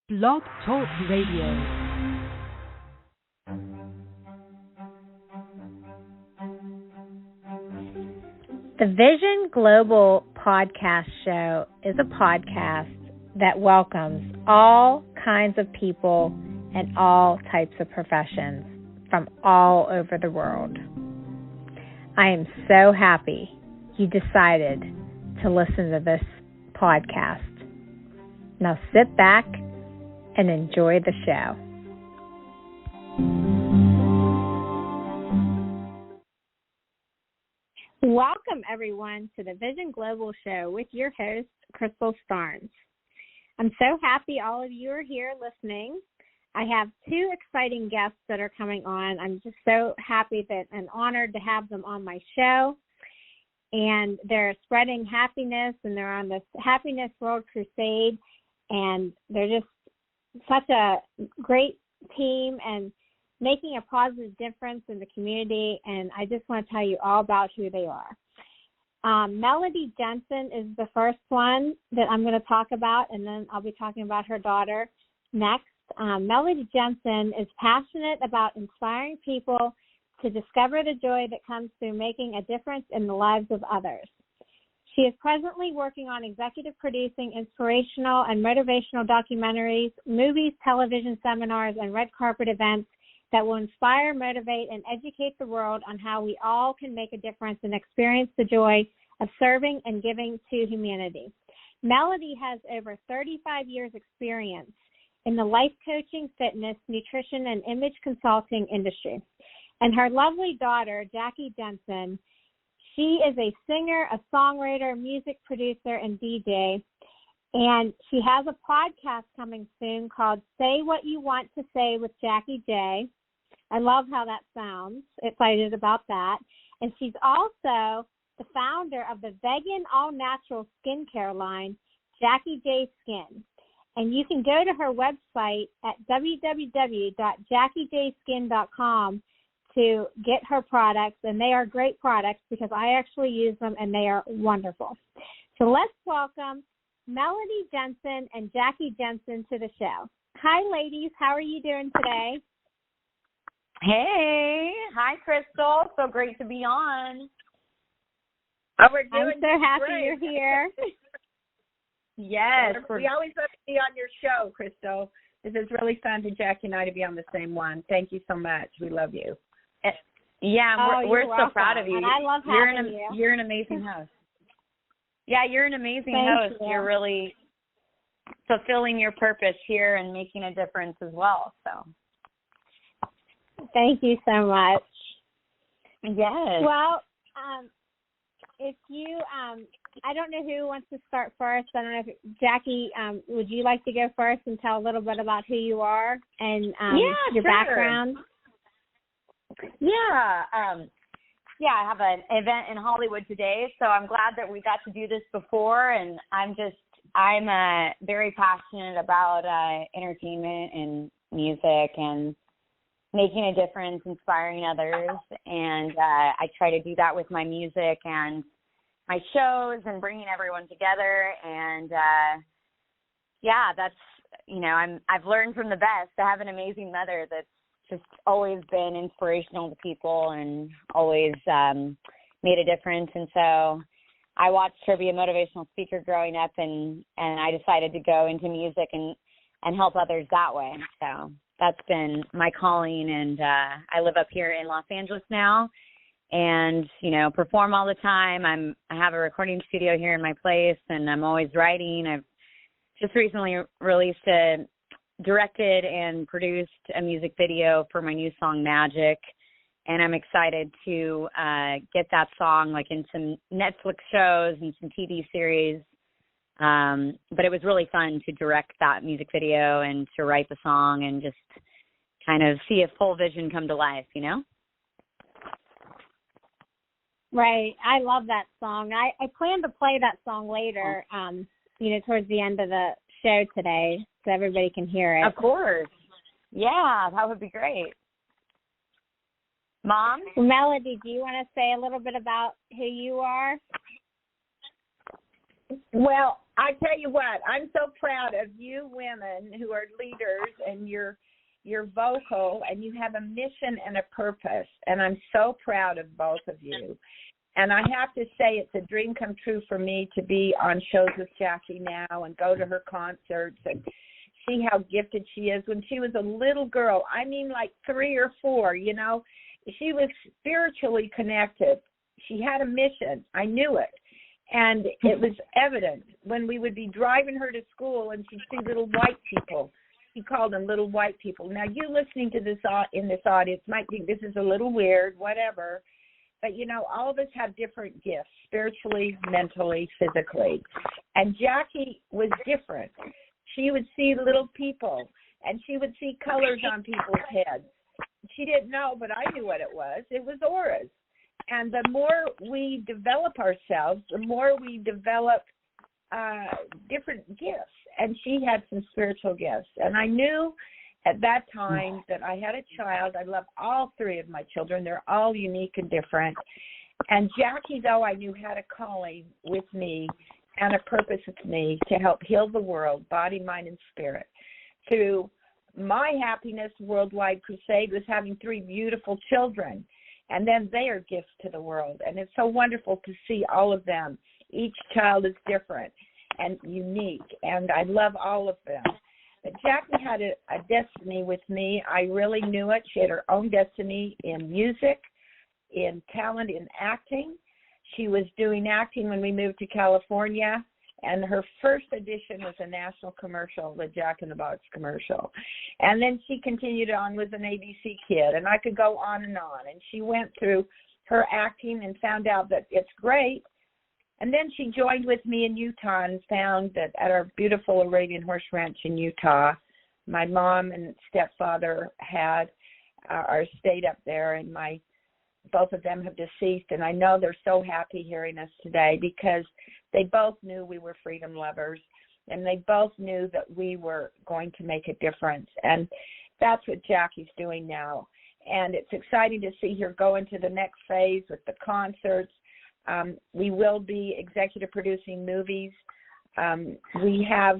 Blog Talk Radio. The Vision Global Podcast Show is a podcast that welcomes all kinds of people and all types of professions from all over the world. I am so happy you decided to listen to this podcast. Now sit back and enjoy the show. Welcome, everyone, to the Vision Global Show with your host, Crystal Starnes. I'm so happy all of you are here listening. I have two exciting guests that are coming on. I'm just so happy and honored to have them on my show. And they're spreading happiness, and they're on this Happiness World Crusade. And they're just such a great team and making a positive difference in the community, and I just want to tell you all about who they are. Melody Jensen is the first one that I'm going to talk about, and then I'll be talking about her daughter next. Melody Jensen is passionate about inspiring people to discover the joy that comes through making a difference in the lives of others. She is presently working on executive producing inspirational and motivational documentaries, movies, television seminars, and red carpet events that will inspire, motivate, and educate the world on how we all can make a difference and experience the joy of serving and giving to humanity. Melody has over 35 years experience in the life coaching, fitness, nutrition, and image consulting industry. And her lovely daughter, Jackie Jensen, she is a singer, a songwriter, music producer, and DJ. And she has a podcast coming soon called Say What You Want to Say with Jackie J. I love how that sounds. Excited about that. And she's also the founder of the vegan all-natural skincare line, Jackie J Skin. And you can go to her website at www.jackiejskin.com to get her products. And they are great products because I actually use them, and they are wonderful. So let's welcome Melody Jensen and Jackie Jensen to the show. Hi, ladies. How are you doing today? Hey. Hi, Crystal. So great to be on. I'm so happy great. You're here. Yes. We always love to be on your show, Crystal. This is really fun for Jackie and I to be on the same one. Thank you so much. We love you. Yeah, we're so proud of you. And I love having you. You're an amazing host. Yeah, you're an amazing host. You're really fulfilling your purpose here and making a difference as well. So, thank you so much. Yes. Well, if you, I don't know who wants to start first. I don't know if Jackie, would you like to go first and tell a little bit about who you are and your background? Yeah. I have an event in Hollywood today, so I'm glad that we got to do this before. And I'm very passionate about entertainment and music and making a difference, inspiring others. And I try to do that with my music and my shows and bringing everyone together. And I've learned from the best. I have an amazing mother that's just always been inspirational to people and always made a difference. And so I watched her be a motivational speaker growing up, and I decided to go into music and help others that way. So that's been my calling. And I live up here in Los Angeles now and, perform all the time. I have a recording studio here in my place, and I'm always writing. I've just recently directed and produced a music video for my new song Magic, and I'm excited to get that song in some Netflix shows and some TV series. But it was really fun to direct that music video and to write the song and just kind of see a full vision come to life, Right. I love that song. I plan to play that song later, towards the end of the show today so everybody can hear it. Of course. Yeah, that would be great. Mom? Melody, do you want to say a little bit about who you are? Well, I tell you what, I'm so proud of you women who are leaders, and you're vocal, and you have a mission and a purpose, and I'm so proud of both of you. And I have to say, it's a dream come true for me to be on shows with Jackie now and go to her concerts and see how gifted she is. When she was a little girl, I mean like 3 or 4, you know, she was spiritually connected. She had a mission. I knew it. And it was evident when we would be driving her to school and she'd see little white people. He called them little white people. Now, you listening to this in this audience might think this is a little weird, whatever. But, you know, all of us have different gifts, spiritually, mentally, physically. And Jackie was different. She would see little people, and she would see colors on people's heads. She didn't know, but I knew what it was. It was auras. And the more we develop ourselves, the more we develop different gifts. And she had some spiritual gifts. And I knew at that time that I had a child. I love all 3 of my children. They're all unique and different. And Jackie, though, I knew had a calling with me and a purpose with me to help heal the world, body, mind, and spirit. Through my Happiness Worldwide Crusade was having 3 beautiful children. And then they are gifts to the world. And it's so wonderful to see all of them. Each child is different and unique. And I love all of them. But Jackie had a destiny with me. I really knew it. She had her own destiny in music, in talent, in acting. She was doing acting when we moved to California, and her first audition was a national commercial, the Jack in the Box commercial. And then she continued on with an ABC kid, and I could go on. And she went through her acting and found out that it's great. And then she joined with me in Utah and found that at our beautiful Arabian Horse Ranch in Utah, my mom and stepfather had our estate up there, and both of them have deceased. And I know they're so happy hearing us today because they both knew we were freedom lovers, and they both knew that we were going to make a difference. And that's what Jackie's doing now. And it's exciting to see her go into the next phase with the concerts. We will be executive producing movies. We have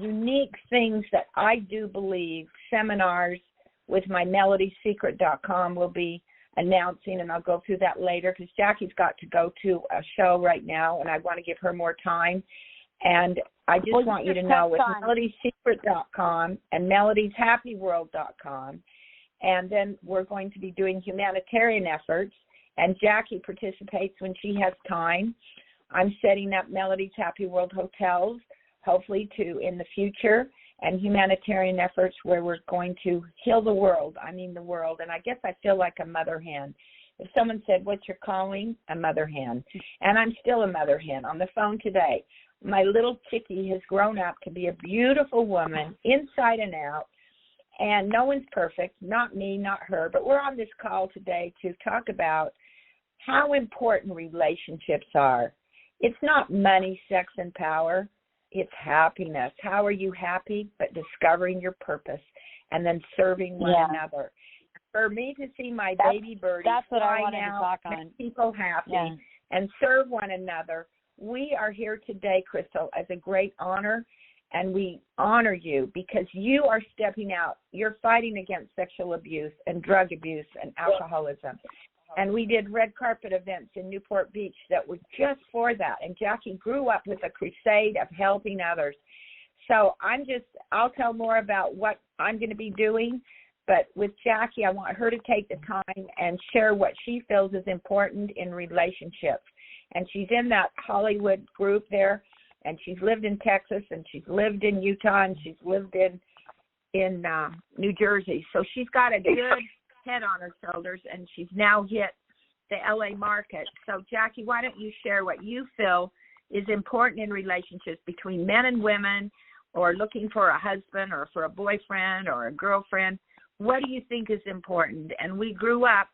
unique things that I do believe, seminars with my MelodySecret.com will be announcing, and I'll go through that later because Jackie's got to go to a show right now, and I want to give her more time. And I just want you to know with MelodySecret.com and MelodysHappyWorld.com, and then we're going to be doing humanitarian efforts, and Jackie participates when she has time. I'm setting up Melody's Happy World hotels, hopefully in the future, and humanitarian efforts where we're going to heal the world. I mean the world. And I guess I feel like a mother hen. If someone said, what's your calling? A mother hen. And I'm still a mother hen. On the phone today, my little chickie has grown up to be a beautiful woman inside and out. And no one's perfect, not me, not her. But we're on this call today to talk about how important relationships are. It's not money, sex, and power. It's happiness. How are you happy? But discovering your purpose and then serving one another. For me to see my baby birdie fly out, make people happy, and serve one another, we are here today, Crystal, as a great honor, and we honor you because you are stepping out. You're fighting against sexual abuse and drug abuse and alcoholism. And we did red carpet events in Newport Beach that were just for that. And Jackie grew up with a crusade of helping others. So I'll tell more about what I'm going to be doing. But with Jackie, I want her to take the time and share what she feels is important in relationships. And she's in that Hollywood group there, and she's lived in Texas, and she's lived in Utah, and she's lived in New Jersey. So she's got a good head on her shoulders, and she's now hit the LA market. So Jackie, why don't you share what you feel is important in relationships between men and women, or looking for a husband or for a boyfriend or a girlfriend? What do you think is important? And we grew up,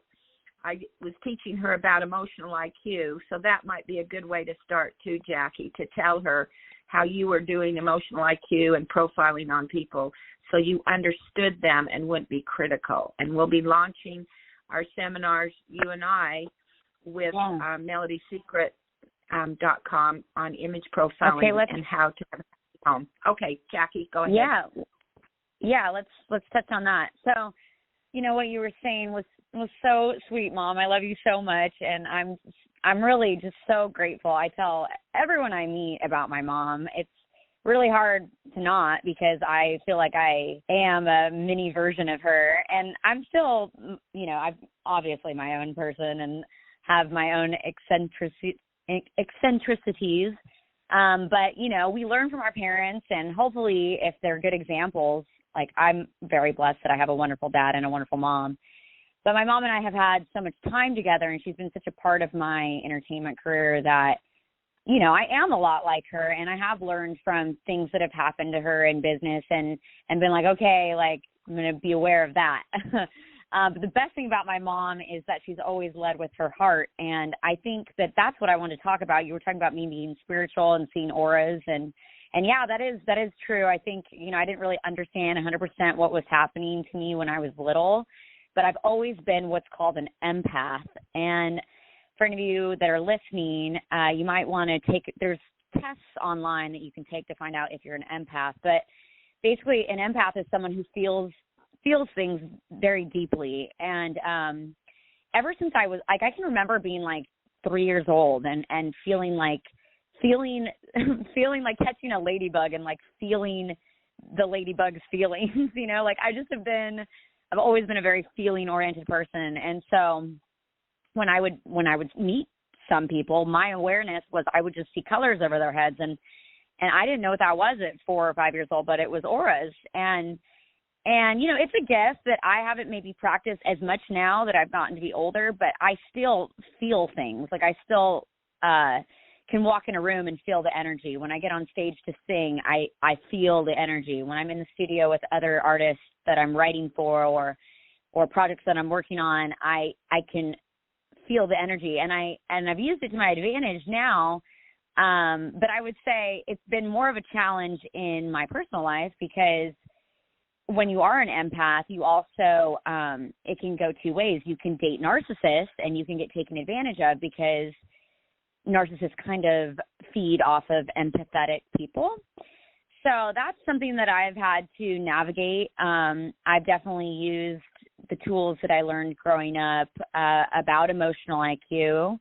I was teaching her about emotional IQ, so that might be a good way to start too, Jackie, to tell her how you were doing emotional IQ and profiling on people so you understood them and wouldn't be critical. And we'll be launching our seminars, you and I, with Melody Secret .com on image profiling and how to have a home. Okay, Jackie, go ahead. Yeah, let's touch on that. So, what you were saying was so sweet, Mom. I love you so much, and I'm really just so grateful. I tell everyone I meet about my mom. It's really hard to not, because I feel like I am a mini version of her, and I'm still, I'm obviously my own person and have my own eccentricities. But, we learn from our parents, and hopefully if they're good examples, like I'm very blessed that I have a wonderful dad and a wonderful mom. But my mom and I have had so much time together, and she's been such a part of my entertainment career that, I am a lot like her, and I have learned from things that have happened to her in business and been like, okay, like I'm going to be aware of that. But the best thing about my mom is that she's always led with her heart. And I think that that's what I wanted to talk about. You were talking about me being spiritual and seeing auras, and yeah, that is true. I think, I didn't really understand 100% what was happening to me when I was little, but I've always been what's called an empath. And for any of you that are listening, you might want to there's tests online that you can take to find out if you're an empath. But basically, an empath is someone who feels things very deeply. And ever since I was, like, I can remember being like 3 years old and feeling like catching a ladybug and like feeling the ladybug's feelings, like I've always been a very feeling oriented person. And so when I would meet some people, my awareness was I would just see colors over their heads, and I didn't know what that was at 4 or 5 years old, but it was auras. And it's a gift that I haven't maybe practiced as much now that I've gotten to be older, but I still feel things. Like I still can walk in a room and feel the energy. When I get on stage to sing, I feel the energy. When I'm in the studio with other artists that I'm writing for or projects that I'm working on, I can feel the energy, and I've used it to my advantage now. But I would say it's been more of a challenge in my personal life, because when you are an empath, you also, it can go two ways. You can date narcissists and you can get taken advantage of, because narcissists kind of feed off of empathetic people. So that's something that I've had to navigate. I've definitely used the tools that I learned growing up about emotional IQ,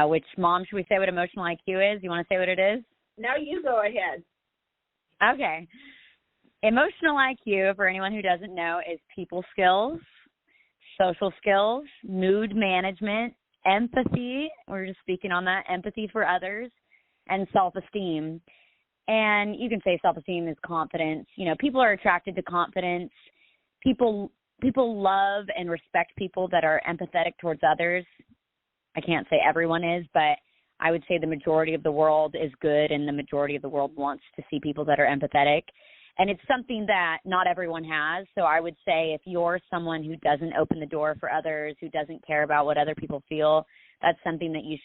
which, Mom, should we say what emotional IQ is? You want to say what it is? No, you go ahead. Okay. Emotional IQ, for anyone who doesn't know, is people skills, social skills, mood management, empathy, we're just speaking on that, empathy for others, and self-esteem. And you can say self-esteem is confidence. People are attracted to confidence. People love and respect people that are empathetic towards others. I can't say everyone is, but I would say the majority of the world is good, and the majority of the world wants to see people that are empathetic. And it's something that not everyone has. So I would say if you're someone who doesn't open the door for others, who doesn't care about what other people feel, that's something that you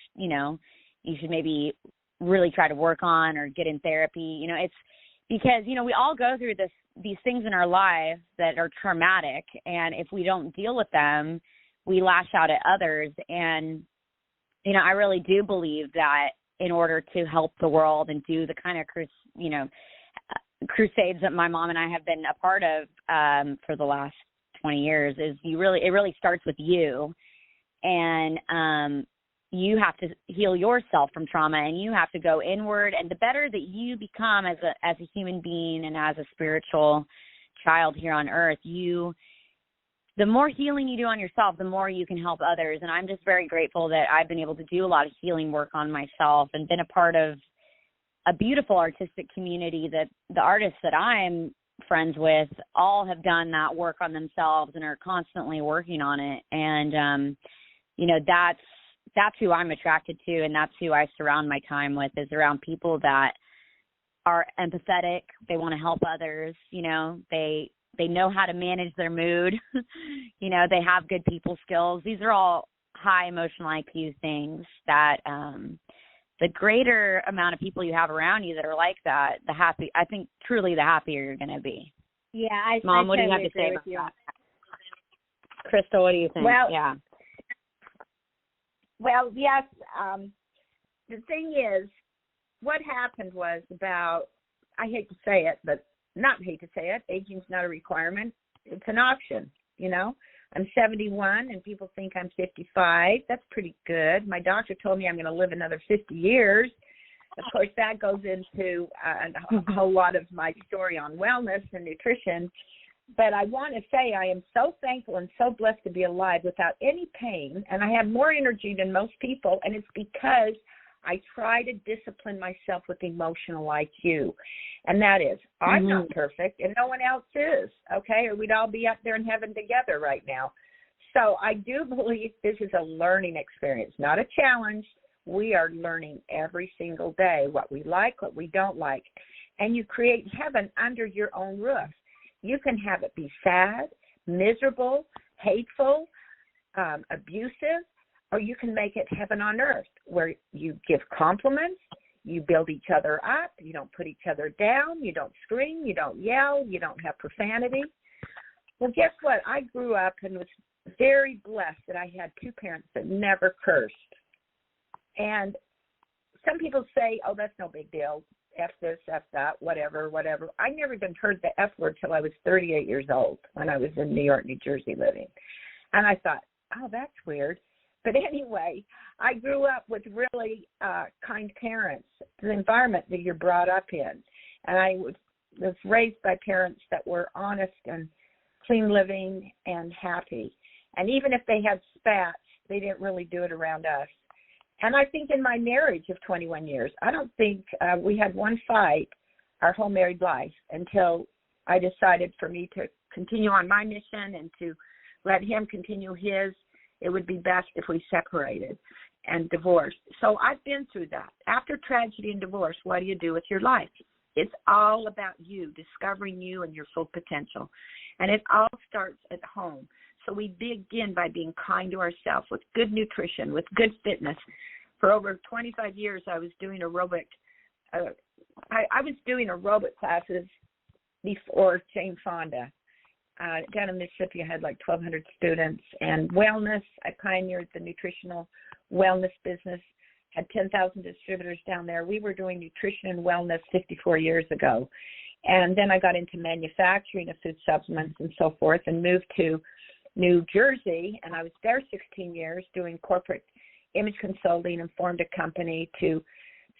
should maybe really try to work on or get in therapy. It's because, we all go through these things in our lives that are traumatic. And if we don't deal with them, we lash out at others. And, I really do believe that in order to help the world and do the kind of, crusades that my mom and I have been a part of for the last 20 years, it really starts with you. And you have to heal yourself from trauma, and you have to go inward. And the better that you become as a human being and as a spiritual child here on earth, the more healing you do on yourself, the more you can help others. And I'm just very grateful that I've been able to do a lot of healing work on myself and been a part of a beautiful artistic community that the artists that I'm friends with all have done that work on themselves and are constantly working on it. And, that's who I'm attracted to, and that's who I surround my time with, is around people that are empathetic. They want to help others. They know how to manage their mood. They have good people skills. These are all high emotional IQ things that, the greater amount of people you have around you that are like that, I think truly the happier you're going to be. Yeah, Mom, what totally do you have to say about you. that? Crystal, what do you think? Well, yes, the thing is, what happened was about, I hate to say it, but not hate to say it, aging's not a requirement. It's an option, you know. I'm 71 and people think I'm 55. That's pretty good. My doctor told me I'm going to live another 50 years. Of course, that goes into a whole lot of my story on wellness and nutrition. But I want to say I am so thankful and so blessed to be alive without any pain. And I have more energy than most people. And it's because I try to discipline myself with emotional IQ. And that is, I'm not perfect and no one else is, okay? Or we'd all be up there in heaven together right now. So I do believe this is a learning experience, not a challenge. We are learning every single day what we like, what we don't like. And you create heaven under your own roof. You can have it be sad, miserable, hateful, abusive, or you can make it heaven on earth where you give compliments, you build each other up, you don't put each other down, you don't scream, you don't yell, you don't have profanity. Well, guess what? I grew up and was very blessed that I had two parents that never cursed. And some people say, oh, that's no big deal. F this, F that, whatever. I never even heard the F word till I was 38 years old when I was in New York, New Jersey living. And I thought, oh, that's weird. But anyway, I grew up with really kind parents, the environment that you're brought up in. And I was raised by parents that were honest and clean living and happy. And even if they had spats, they didn't really do it around us. And I think in my marriage of 21 years, I don't think we had one fight our whole married life until I decided for me to continue on my mission and to let him continue his. It would be best if we separated and divorced. So I've been through that. After tragedy and divorce, what do you do with your life? It's all about you, discovering you and your full potential. And it all starts at home. So we begin by being kind to ourselves with good nutrition, with good fitness. For over 25 years, I was doing aerobic. I was doing aerobic classes before Jane Fonda. Down in Mississippi, I had like 1,200 students. And wellness, I pioneered the nutritional wellness business, had 10,000 distributors down there. We were doing nutrition and wellness 54 years ago. And then I got into manufacturing of food supplements and so forth and moved to New Jersey. And I was there 16 years doing corporate image consulting and formed a company to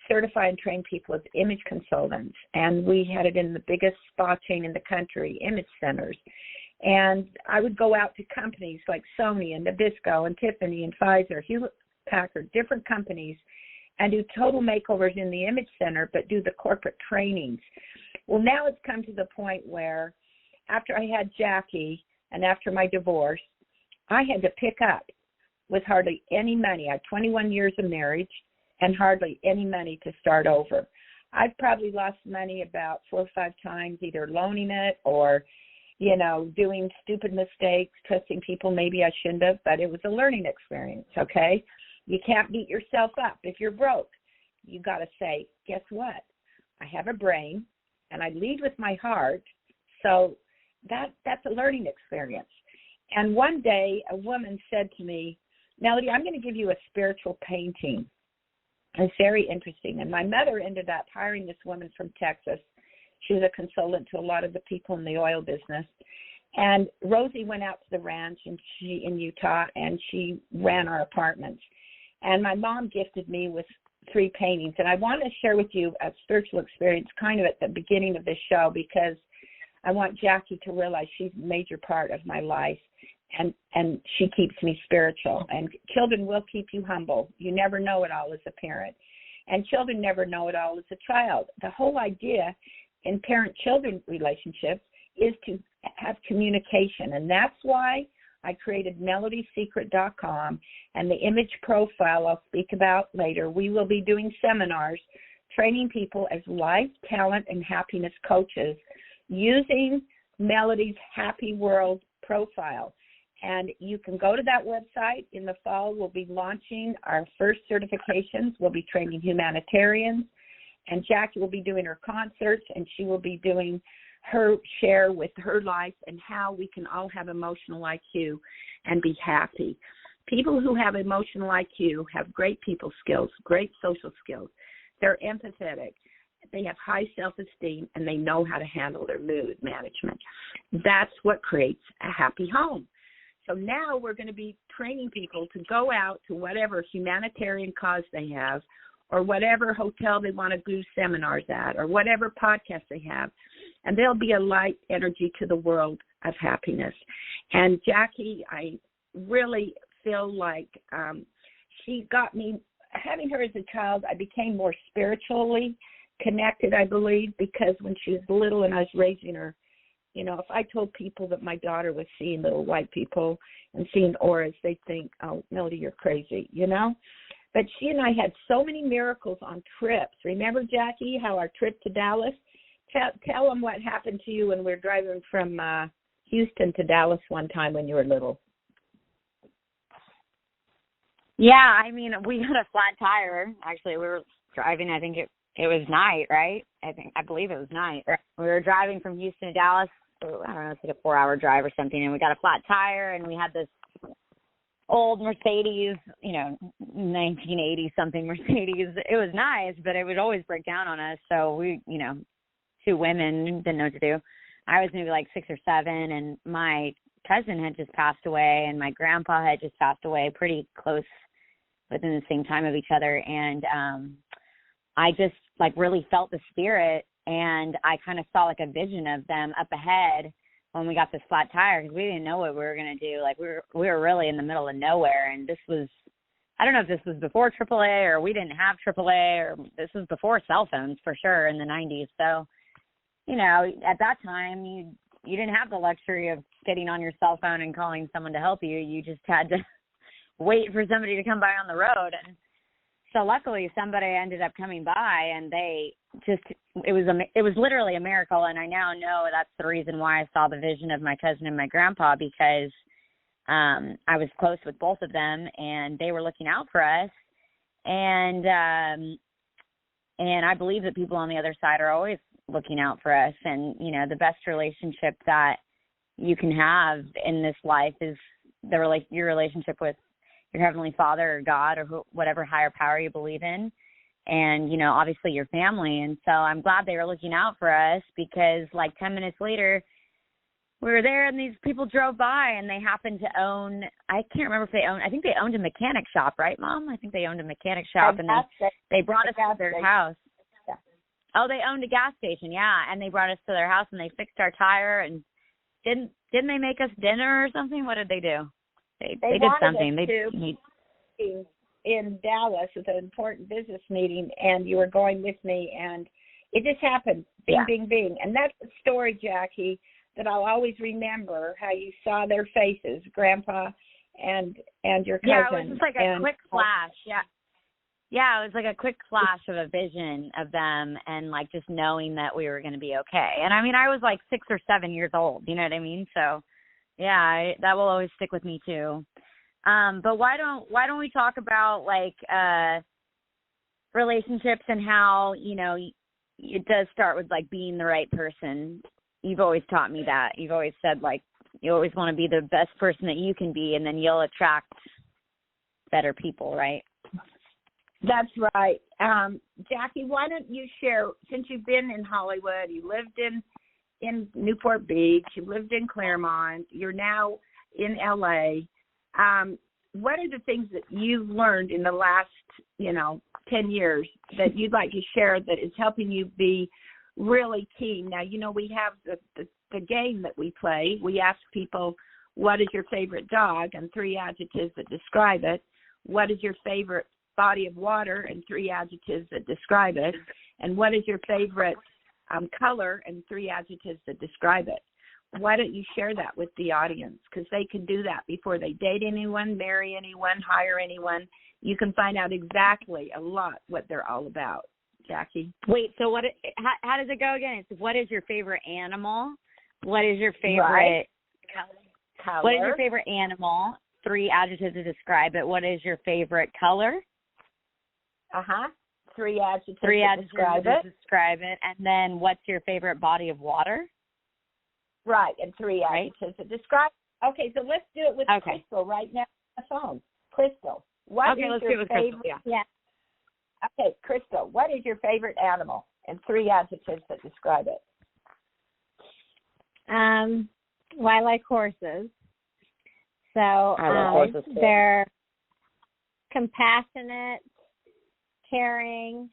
certify and train people as image consultants. And we had it in the biggest spa chain in the country, Image Centers. And I would go out to companies like Sony and Nabisco and Tiffany and Pfizer, Hewlett Packard, different companies, and do total makeovers in the Image Center, but do the corporate trainings. Well, now it's come to the point where after I had Jackie and after my divorce, I had to pick up with hardly any money. I had 21 years of marriage and hardly any money to start over. I've probably lost money about 4 or 5 times, either loaning it or, doing stupid mistakes, trusting people maybe I shouldn't have, but it was a learning experience, okay? You can't beat yourself up. If you're broke, you got to say, guess what? I have a brain, and I lead with my heart, so that's a learning experience. And one day, a woman said to me, Melody, I'm going to give you a spiritual painting. It's very interesting. And my mother ended up hiring this woman from Texas. She was a consultant to a lot of the people in the oil business. And Rosie went out to the ranch in Utah, and she ran our apartments. And my mom gifted me with 3 paintings. And I want to share with you a spiritual experience kind of at the beginning of this show because I want Jackie to realize she's a major part of my life. And she keeps me spiritual. And children will keep you humble. You never know it all as a parent. And children never know it all as a child. The whole idea in parent-children relationships is to have communication. And that's why I created MelodySecret.com and the image profile I'll speak about later. We will be doing seminars training people as life, talent, and happiness coaches using Melody's Happy World profile. And you can go to that website. In the fall, we'll be launching our first certifications. We'll be training humanitarians. And Jackie will be doing her concerts, and she will be doing her share with her life and how we can all have emotional IQ and be happy. People who have emotional IQ have great people skills, great social skills. They're empathetic. They have high self-esteem, and they know how to handle their mood management. That's what creates a happy home. So now we're going to be training people to go out to whatever humanitarian cause they have, or whatever hotel they want to do seminars at, or whatever podcast they have, and there'll be a light energy to the world of happiness. And Jackie, I really feel like she got me, having her as a child, I became more spiritually connected, I believe, because when she was little and I was raising her, you know, if I told people that my daughter was seeing little white people and seeing auras, they'd think, oh, Melody, you're crazy, you know? But she and I had so many miracles on trips. Remember, Jackie, how our trip to Dallas? Tell them what happened to you when we were driving from Houston to Dallas one time when you were little. Yeah, I mean, we had a flat tire. Actually, we were driving, I think it was night, right? I believe it was night. We were driving from Houston to Dallas. I don't know, it's like a 4-hour drive or something, and we got a flat tire, and we had this old Mercedes, you know, 1980 something Mercedes. It was nice, but it would always break down on us. So we, you know, two women didn't know what to do. I was maybe like 6 or 7, and my cousin had just passed away, and my grandpa had just passed away, pretty close within the same time of each other. And I just like really felt the spirit, and I kind of saw like a vision of them up ahead when we got this flat tire, because we didn't know what we were going to do. Like we were really in the middle of nowhere, and this was, I don't know if this was before AAA or we didn't have AAA, or this was before cell phones for sure in the 90s. So, you know, at that time you didn't have the luxury of getting on your cell phone and calling someone to help you. You just had to wait for somebody to come by on the road. And so luckily somebody ended up coming by, and they just, it was literally a miracle. And I now know that's the reason why I saw the vision of my cousin and my grandpa, because I was close with both of them, and they were looking out for us. And I believe that people on the other side are always looking out for us. And, you know, the best relationship that you can have in this life is your relationship with your Heavenly Father or God or whatever higher power you believe in. And, you know, obviously your family. And so I'm glad they were looking out for us, because like 10 minutes later, we were there and these people drove by, and they happened to own, I can't remember if I think they owned a mechanic shop, right, Mom? I think they owned a mechanic shop, and they brought us to their house. Yeah. Oh, they owned a gas station, yeah. And they brought us to their house, and they fixed our tire, and didn't they make us dinner or something? What did they do? They did something. In Dallas with an important business meeting, and you were going with me, and it just happened. Bing, yeah. Bing, bing. And that's a story, Jackie, that I'll always remember, how you saw their faces, Grandpa and your cousin. Yeah, it was just like a quick flash. Yeah. Yeah, it was like a quick flash of a vision of them, and like just knowing that we were going to be okay. And I mean, I was like 6 or 7 years old, you know what I mean? So yeah, that will always stick with me too. But why don't we talk about like relationships and how, you know, it does start with like being the right person. You've always taught me that. You've always said like you always want to be the best person that you can be, and then you'll attract better people, right? That's right. Jackie, why don't you share, since you've been in Hollywood, you lived in Newport Beach, you lived in Claremont, you're now in LA. What are the things that you've learned in the last, 10 years that you'd like to share that is helping you be really keen? Now, we have the game that we play. We ask people, what is your favorite dog? And 3 adjectives that describe it. What is your favorite body of water? And 3 adjectives that describe it. And what is your favorite color? And 3 adjectives that describe it. Why don't you share that with the audience? Because they can do that before they date anyone, marry anyone, hire anyone. You can find out exactly a lot what they're all about. Jackie? Wait, so how does it go again? It's what is your favorite animal? What is your favorite color? What is your favorite animal? 3 adjectives to describe it. What is your favorite color? 3 adjectives to describe it. And then what's your favorite body of water? Right, and 3 adjectives to describe. Okay, so let's do it with Crystal right now on the phone. Crystal, what Okay, is let's your do it with Crystal. favorite? Yeah. Okay, Crystal, what is your favorite animal? And 3 adjectives that describe it. Well, I like horses. So I love horses too. they're compassionate, caring,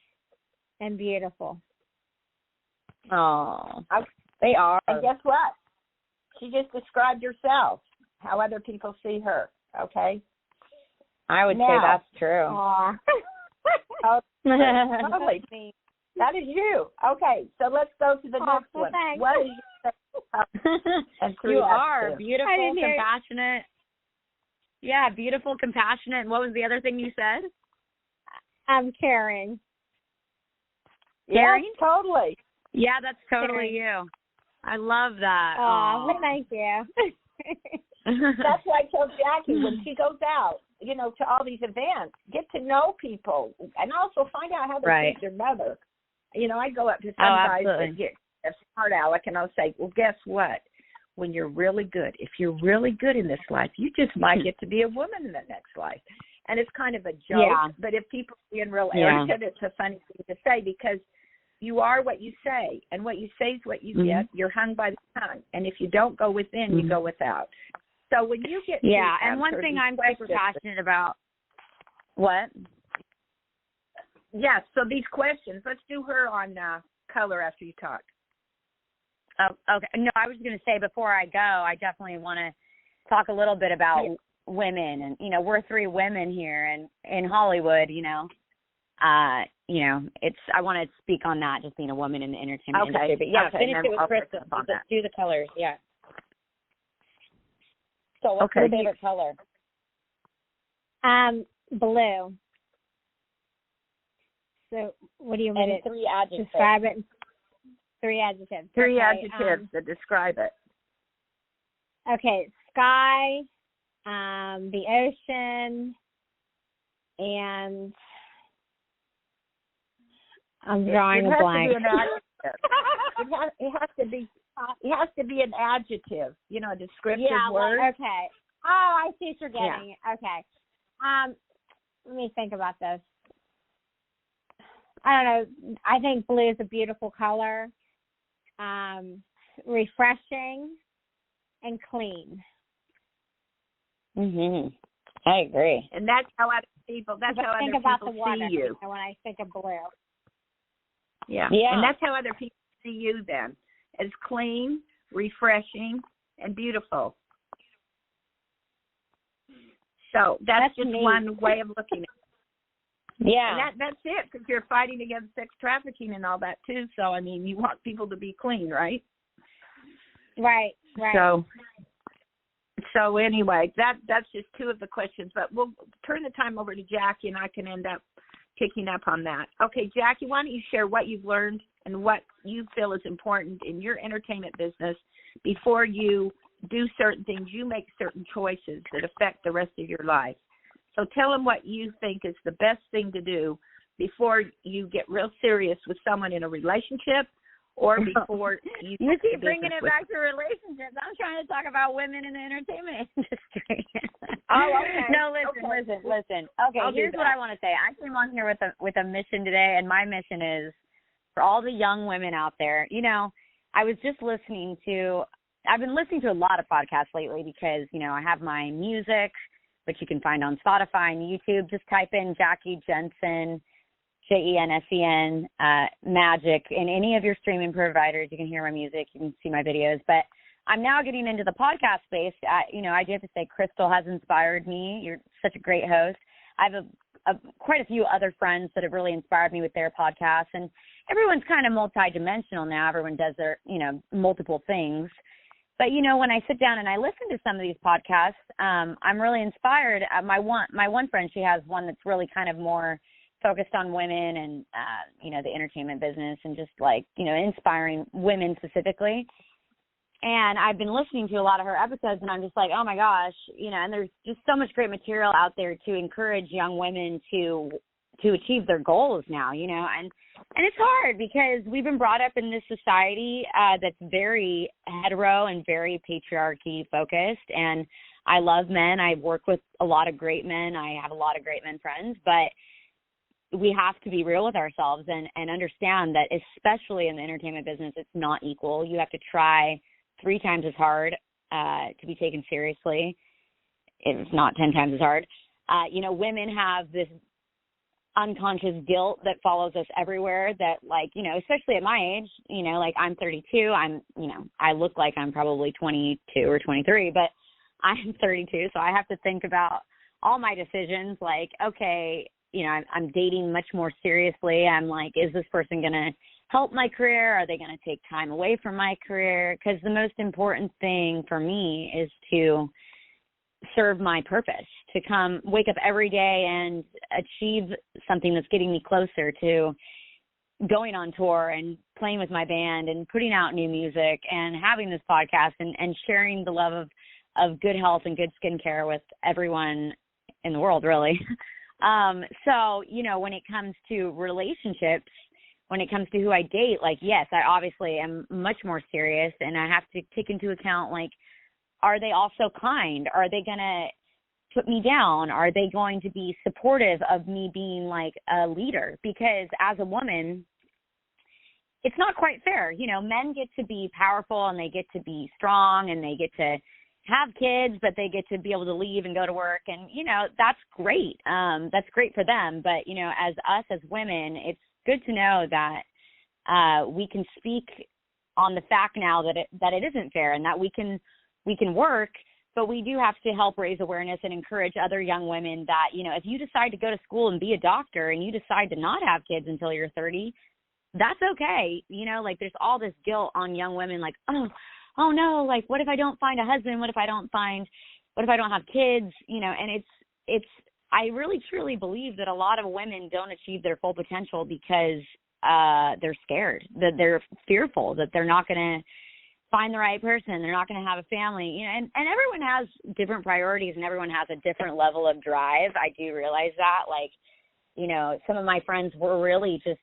and beautiful. Oh, they are. And guess what? She just described herself, how other people see her. Okay. I would say Now- that's true. Aw. Oh, totally. That is you. Okay, so let's go to the Oh, next well, one. thanks. What is your favorite and 3 You are adjectives? beautiful, I didn't hear- compassionate. Yeah, beautiful, compassionate. And what was the other thing you said? I'm caring. Caring? Yes, totally. Yeah, that's totally you. I love that. Oh, well, thank you. That's why I told Jackie when she goes out, to all these events, get to know people and also find out how they Right. treat their mother. I go up to some Oh, guys absolutely. that get a smart aleck and I'll say, well, guess what? When you're really good, if you're really good in this life, you just might get to be a woman in the next life. And it's kind of a joke, Yeah. but if people are being real Yeah. arrogant, it's a funny thing to say because you are what you say, and what you say is what you Mhm. get. You're hung by the tongue, and if you don't go within, you Mhm. go without. So when you get to Yeah, and one answer thing these I'm super questions- passionate about. What? Yes, so these questions, let's do her on color after you talk. Oh, okay. No, I was going to say before I go, I definitely want to talk a little bit about women, and we're 3 women here, and in Hollywood, it's. I want to speak on that, just being a woman in the entertainment industry. But yeah, okay, finish and it then with I'll pick Kristen. up on Let's that. do the colors. Yeah. So, what's Okay. your favorite color? Blue. So what do you mean And to 3 adjectives. describe it? 3 adjectives. 3 Okay, adjectives that describe it. Okay, sky, the ocean, and I'm drawing it a has blank. To be an adjective. It has to be an adjective, a descriptive Yeah, word. okay. Oh, I see what you're getting. Okay. Let me think about this. I don't know. I think blue is a beautiful color. Refreshing and clean. Mhm. I agree. And that's how other people. That's how Think other about people the water see you. when I think of blue. Yeah. Yeah. And that's how other people see you then, as clean, refreshing, and beautiful. So that's just neat. one way of looking at it. Yeah. And that's it, because you're fighting against sex trafficking and all that too. So I mean, you want people to be clean, right? Right. So anyway, that's just 2 of the questions. But we'll turn the time over to Jackie, and I can end up picking up on that. Okay, Jackie, why don't you share what you've learned and what you feel is important in your entertainment business before you do certain things, you make certain choices that affect the rest of your life. So tell them what you think is the best thing to do before you get real serious with someone in a relationship or before you You do keep bringing business it with back to relationships. I'm trying to talk about women in the entertainment industry. Oh, okay. No, listen. Okay, I'll do here's what that. I want to say. I came on here with a mission today, and my mission is for all the young women out there. I was just I've been listening to a lot of podcasts lately because, I have my music, which you can find on Spotify and YouTube. Just type in Jackie Jensen, Jensen, Magic, in any of your streaming providers. You can hear my music. You can see my videos. But I'm now getting into the podcast space. I do have to say, Crystal has inspired me. You're such a great host. I have quite a few other friends that have really inspired me with their podcasts. And everyone's kind of multidimensional now. Everyone does their, multiple things. But, when I sit down and I listen to some of these podcasts, I'm really inspired. My one friend, she has one that's really kind of more focused on women and, the entertainment business and just inspiring women specifically. And I've been listening to a lot of her episodes and I'm just like, oh my gosh, and there's just so much great material out there to encourage young women to achieve their goals now, and it's hard because we've been brought up in this society that's very hetero and very patriarchy focused. And I love men. I work with a lot of great men. I have a lot of great men friends, but we have to be real with ourselves and understand that, especially in the entertainment business, it's not equal. You have to try 3 times as hard to be taken seriously. It's not 10 times as hard. Women have this unconscious guilt that follows us everywhere that, like, especially at my age, like I'm 32, I look like I'm probably 22 or 23, but I'm 32. So I have to think about all my decisions. Like, okay, I'm dating much more seriously. I'm like, is this person going to help my career? Are they going to take time away from my career? Because the most important thing for me is to serve my purpose, to wake up every day and achieve something that's getting me closer to going on tour and playing with my band and putting out new music and having this podcast and sharing the love of good health and good skincare with everyone in the world, really. So, when it comes to relationships, when it comes to who I date, like, yes, I obviously am much more serious, and I have to take into account, like, are they also kind? Are they going to put me down? Are they going to be supportive of me being like a leader? Because as a woman, it's not quite fair. Men get to be powerful and they get to be strong and they get to have kids, but they get to be able to leave and go to work. And, that's great. That's great for them. But, as us as women, it's good to know that we can speak on the fact now that it isn't fair and that we can work, but we do have to help raise awareness and encourage other young women that, if you decide to go to school and be a doctor and you decide to not have kids until you're 30, that's okay. Like, there's all this guilt on young women, like, oh no, like, what if I don't find a husband? What if I don't have kids? And it's, I really truly believe that a lot of women don't achieve their full potential because they're scared, that they're fearful, that they're not going to find the right person, they're not going to have a family, and everyone has different priorities and everyone has a different level of drive. I do realize that, like, some of my friends were really just,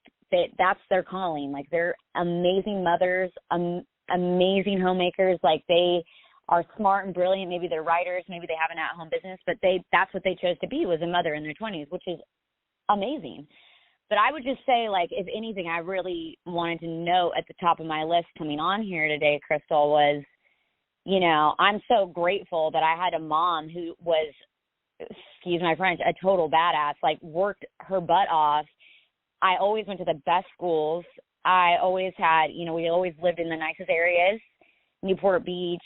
that's their calling. Like, they're amazing mothers, amazing homemakers. Like, they are smart and brilliant. Maybe they're writers, maybe they have an at-home business, but that's what they chose to be, was a mother in their 20s, which is amazing. But I would just say, like, if anything, I really wanted to note at the top of my list coming on here today, Crystal, was, I'm so grateful that I had a mom who was, excuse my French, a total badass, like, worked her butt off. I always went to the best schools. I always had, we always lived in the nicest areas, Newport Beach,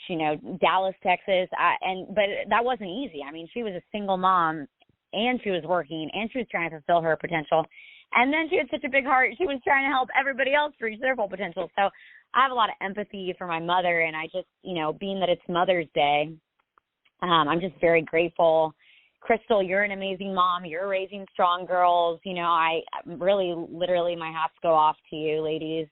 Dallas, Texas. But that wasn't easy. I mean, she was a single mom and she was working and she was trying to fulfill her potential. And then she had such a big heart. She was trying to help everybody else reach their full potential. So I have a lot of empathy for my mother. And I just, being that it's Mother's Day, I'm just very grateful. Crystal, you're an amazing mom. You're raising strong girls. I really, literally, my hats go off to you, ladies.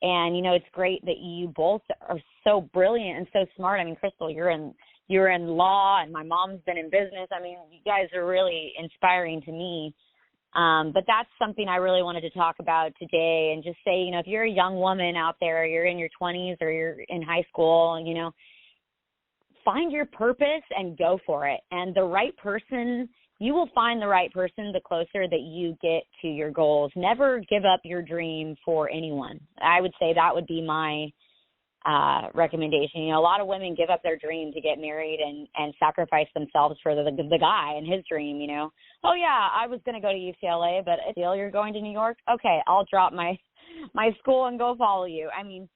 And, it's great that you both are so brilliant and so smart. I mean, Crystal, you're in law, and my mom's been in business. I mean, you guys are really inspiring to me. But that's something I really wanted to talk about today, and just say, if you're a young woman out there, you're in your 20s or you're in high school, find your purpose and go for it. And the right person, you will find the right person the closer that you get to your goals. Never give up your dream for anyone. I would say that would be my recommendation. A lot of women give up their dream to get married and sacrifice themselves for the guy and his dream, Oh yeah, I was going to go to UCLA, but you're going to New York? Okay, I'll drop my school and go follow you. I mean,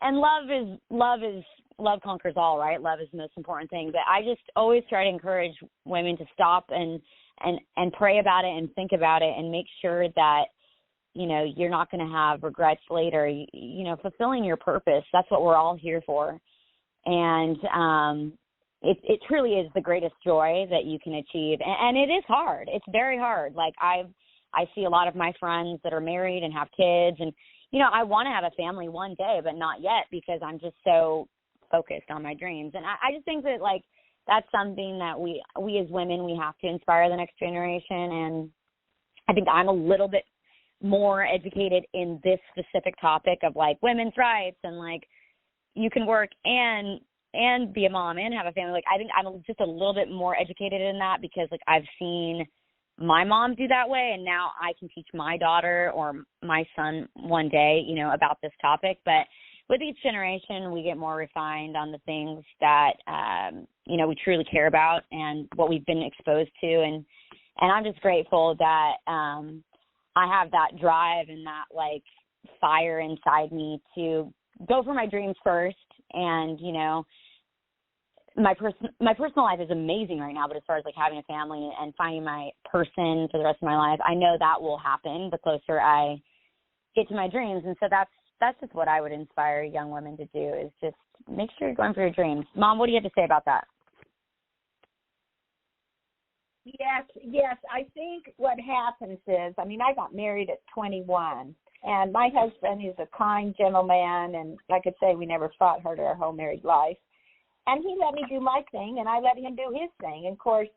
and love conquers all, right? Love is the most important thing. But I just always try to encourage women to stop and pray about it and think about it and make sure that, you're not going to have regrets later. Fulfilling your purpose, that's what we're all here for. And it truly is the greatest joy that you can achieve. And it is hard. It's very hard. Like, I see a lot of my friends that are married and have kids, and, I want to have a family one day, but not yet, because I'm just so focused on my dreams. And I just think that, like, that's something that we as women, we have to inspire the next generation. And I think I'm a little bit more educated in this specific topic of, like, women's rights and, like, you can work and and be a mom and have a family. Like, I think I'm just a little bit more educated in that because, like, I've seen my mom do that way, and now I can teach my daughter or my son one day, you know, about this topic. But with each generation, we get more refined on the things that, you know, we truly care about and what we've been exposed to. And I'm just grateful that I have that drive and that, like, fire inside me to go for my dreams first. And, you know, my personal life is amazing right now, but as far as, like, having a family and finding my person for the rest of my life, I know that will happen the closer I get to my dreams. And so that's just what I would inspire young women to do, is just make sure you're going for your dreams. Mom, what do you have to say about that? Yes. I think what happens is, I mean, I got married at 21, and my husband is a kind gentleman, and like I say, we never fought hard our whole married life. And he let me do my thing, and I let him do his thing. And, of course,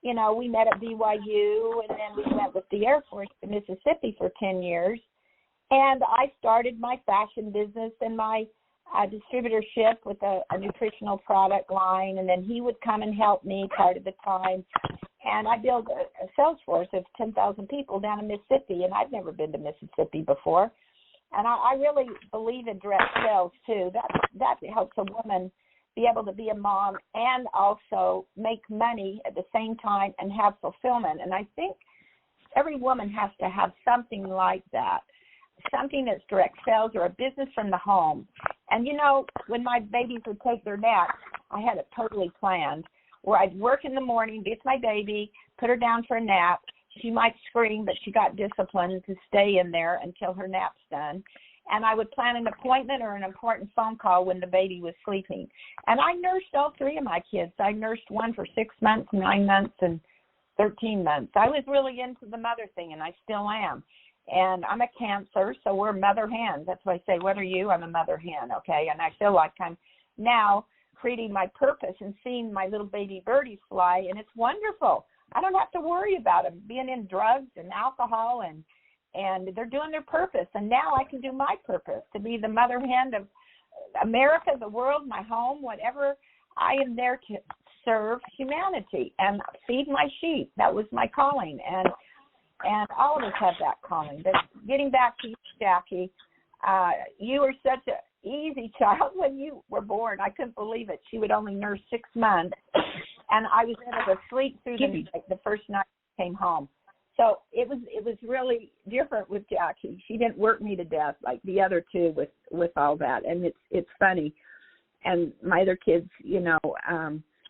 you know, we met at BYU, and then we went with the Air Force to Mississippi for 10 years. And I started my fashion business and my distributorship with a nutritional product line. And then he would come and help me part of the time. And I built a sales force of 10,000 people down in Mississippi. And I've never been to Mississippi before. And I really believe in direct sales, too. That helps a woman be able to be a mom and also make money at the same time and have fulfillment. And I think every woman has to have something like that, something that's direct sales or a business from the home. And, you know, when my babies would take their naps, I had it totally planned, where I'd work in the morning, get my baby, put her down for a nap. She might scream, but she got disciplined to stay in there until her nap's done. And I would plan an appointment or an important phone call when the baby was sleeping. And I nursed all three of my kids. I nursed one for 6 months, 9 months, and 13 months. I was really into the mother thing, and I still am. And I'm a Cancer, so we're mother hens. That's why I say, what are you? I'm a mother hen, okay? And I feel like I'm now creating my purpose and seeing my little baby birdies fly, and it's wonderful. I don't have to worry about them being in drugs and alcohol, and they're doing their purpose. And now I can do my purpose, to be the mother hen of America, the world, my home, whatever. I am there to serve humanity and feed my sheep. That was my calling, and all of us have that calling. But getting back to you, Jackie, you were such an easy child when you were born. I couldn't believe it. She would only nurse 6 months, and I was able to sleep through the first night I came home. So it was really different with Jackie. She didn't work me to death like the other two with all that, and it's funny. And my other kids, you know,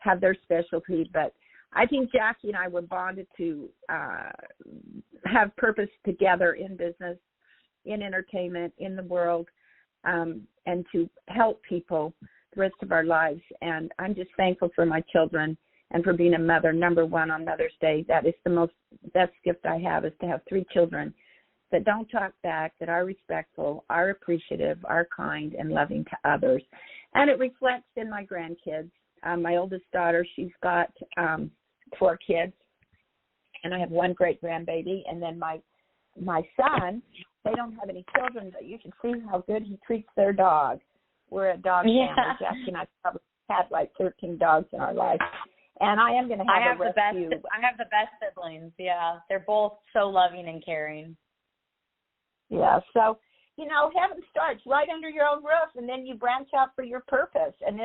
have their specialty, but I think Jackie and I were bonded to have purpose together in business, in entertainment, in the world, and to help people the rest of our lives. And I'm just thankful for my children and for being a mother, number one on Mother's Day. That is the best gift I have, is to have 3 children that don't talk back, that are respectful, are appreciative, are kind, and loving to others. And it reflects in my grandkids. My oldest daughter, she's got 4 kids, and I have 1 great-grandbaby. And then my son, they don't have any children, but you can see how good he treats their dog. We're a dog family. Jackie and I probably had like 13 dogs in our life. And I am going to have a rescue. I have the best siblings, yeah. They're both so loving and caring. Yeah, so, you know, heaven starts right under your own roof, and then you branch out for your purpose. And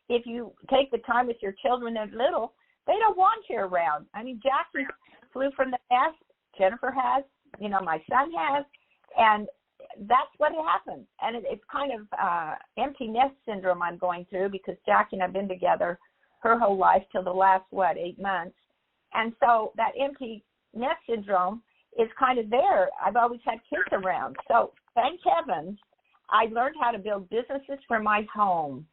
if you take the time with your children as little, they don't want you around. I mean, Jackie flew from the nest. Jennifer has. You know, my son has. And that's what happens. And it's kind of empty nest syndrome I'm going through, because Jackie and I have been together her whole life till the last, 8 months. And so that empty nest syndrome is kind of there. I've always had kids around. So thank heavens I learned how to build businesses for my home,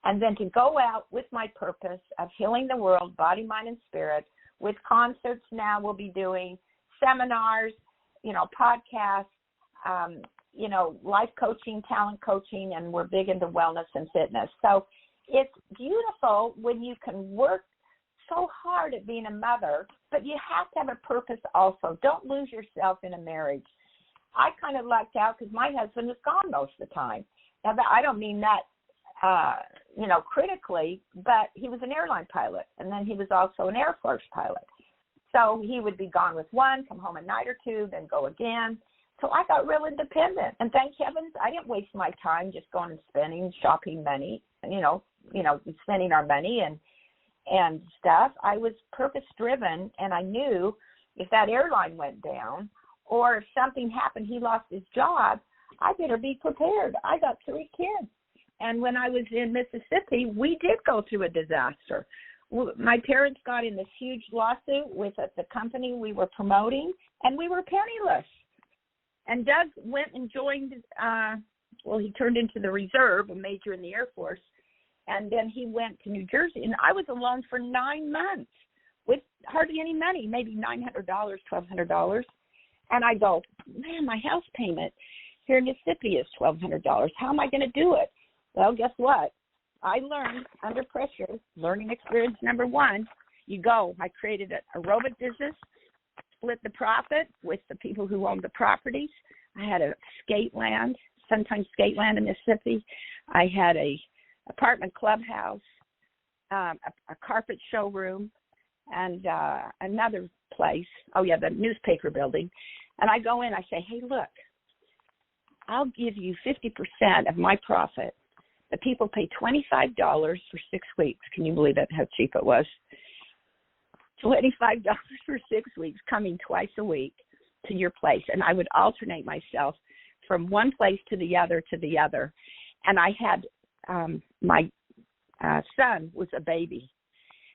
and then to go out with my purpose of healing the world, body, mind, and spirit, with concerts. Now we'll be doing seminars, you know, podcasts, you know, life coaching, talent coaching, and we're big into wellness and fitness. So it's beautiful when you can work so hard at being a mother, but you have to have a purpose also. Don't lose yourself in a marriage. I kind of lucked out because my husband was gone most of the time. Now, I don't mean that critically, but he was an airline pilot, and then he was also an Air Force pilot. So he would be gone with one, come home a night or two, then go again. So I got real independent, and thank heavens I didn't waste my time just going and spending, shopping money, spending our money and stuff. I was purpose-driven, and I knew if that airline went down or if something happened, he lost his job, I better be prepared. I got 3 kids. And when I was in Mississippi, we did go through a disaster. My parents got in this huge lawsuit with the company we were promoting, and we were penniless. And Doug went and joined, he turned into the reserve, a major in the Air Force, and then he went to New Jersey. And I was alone for 9 months with hardly any money, maybe $900, $1,200. And I go, man, my house payment here in Mississippi is $1,200. How am I going to do it? Well, guess what? I learned under pressure, learning experience number 1, you go. I created an aerobic business, split the profit with the people who owned the properties. I had a sometimes skate land in Mississippi. I had a apartment clubhouse, a carpet showroom, and another place. Oh, yeah, the newspaper building. And I go in, I say, hey, look, I'll give you 50% of my profit. The people pay $25 for 6 weeks. Can you believe it, how cheap it was? $25 for 6 weeks, coming twice a week to your place. And I would alternate myself from one place to the other. And I had my son was a baby.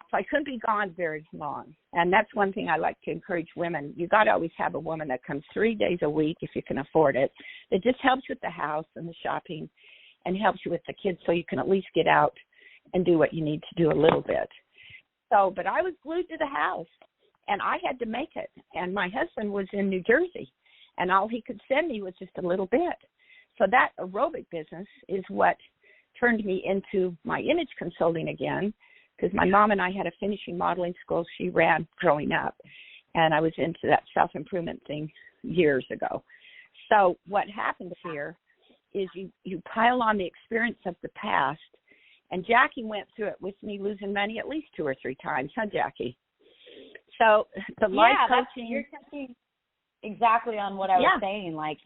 So I couldn't be gone very long. And that's one thing I like to encourage women. You got to always have a woman that comes 3 days a week if you can afford it. That just helps with the house and the shopping and helps you with the kids so you can at least get out and do what you need to do a little bit. So, but I was glued to the house, and I had to make it. And my husband was in New Jersey, and all he could send me was just a little bit. So that aerobic business is what turned me into my image consulting again, because my mom and I had a finishing modeling school she ran growing up, and I was into that self-improvement thing years ago. So what happens here is you pile on the experience of the past, and Jackie went through it with me losing money at least 2 or 3 times, huh, Jackie? So the life coaching. You're touching exactly on what I was saying. Like,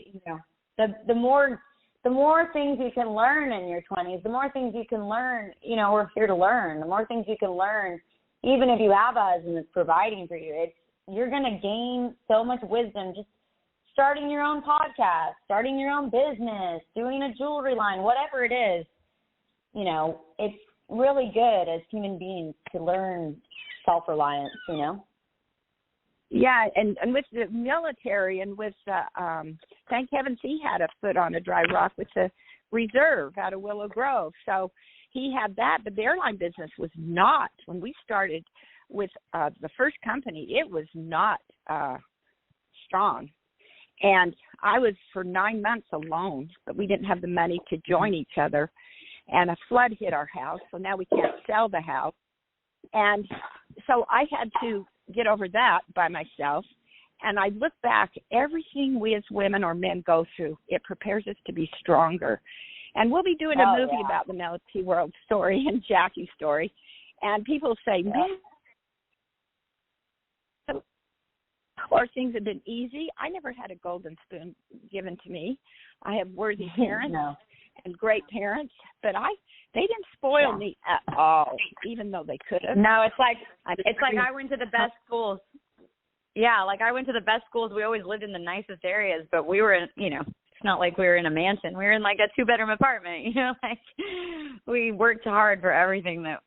the more things you can learn in your 20s, the more things you can learn, we're here to learn. The more things you can learn, even if you have a husband that's providing for you, you're going to gain so much wisdom just starting your own podcast, starting your own business, doing a jewelry line, whatever it is. It's really good as human beings to learn self-reliance, Yeah, and with the military and with, thank heavens he had a foot on a dry rock with the reserve out of Willow Grove. So he had that, but the airline business was not, when we started with the first company, it was not strong. And I was for 9 months alone, but we didn't have the money to join each other. And a flood hit our house, so now we can't sell the house. And so I had to get over that by myself. And I look back, everything we as women or men go through, it prepares us to be stronger. And we'll be doing a movie about the Melody World story and Jackie's story. And people say, man, or things have been easy. I never had a golden spoon given to me. I have worthy parents and great parents, but they didn't spoil me at all, even though they could have. No, it's like I went to the best schools. Yeah, like I went to the best schools. We always lived in the nicest areas, but we were in, it's not like we were in a mansion. We were in like a 2-bedroom apartment, like we worked hard for everything that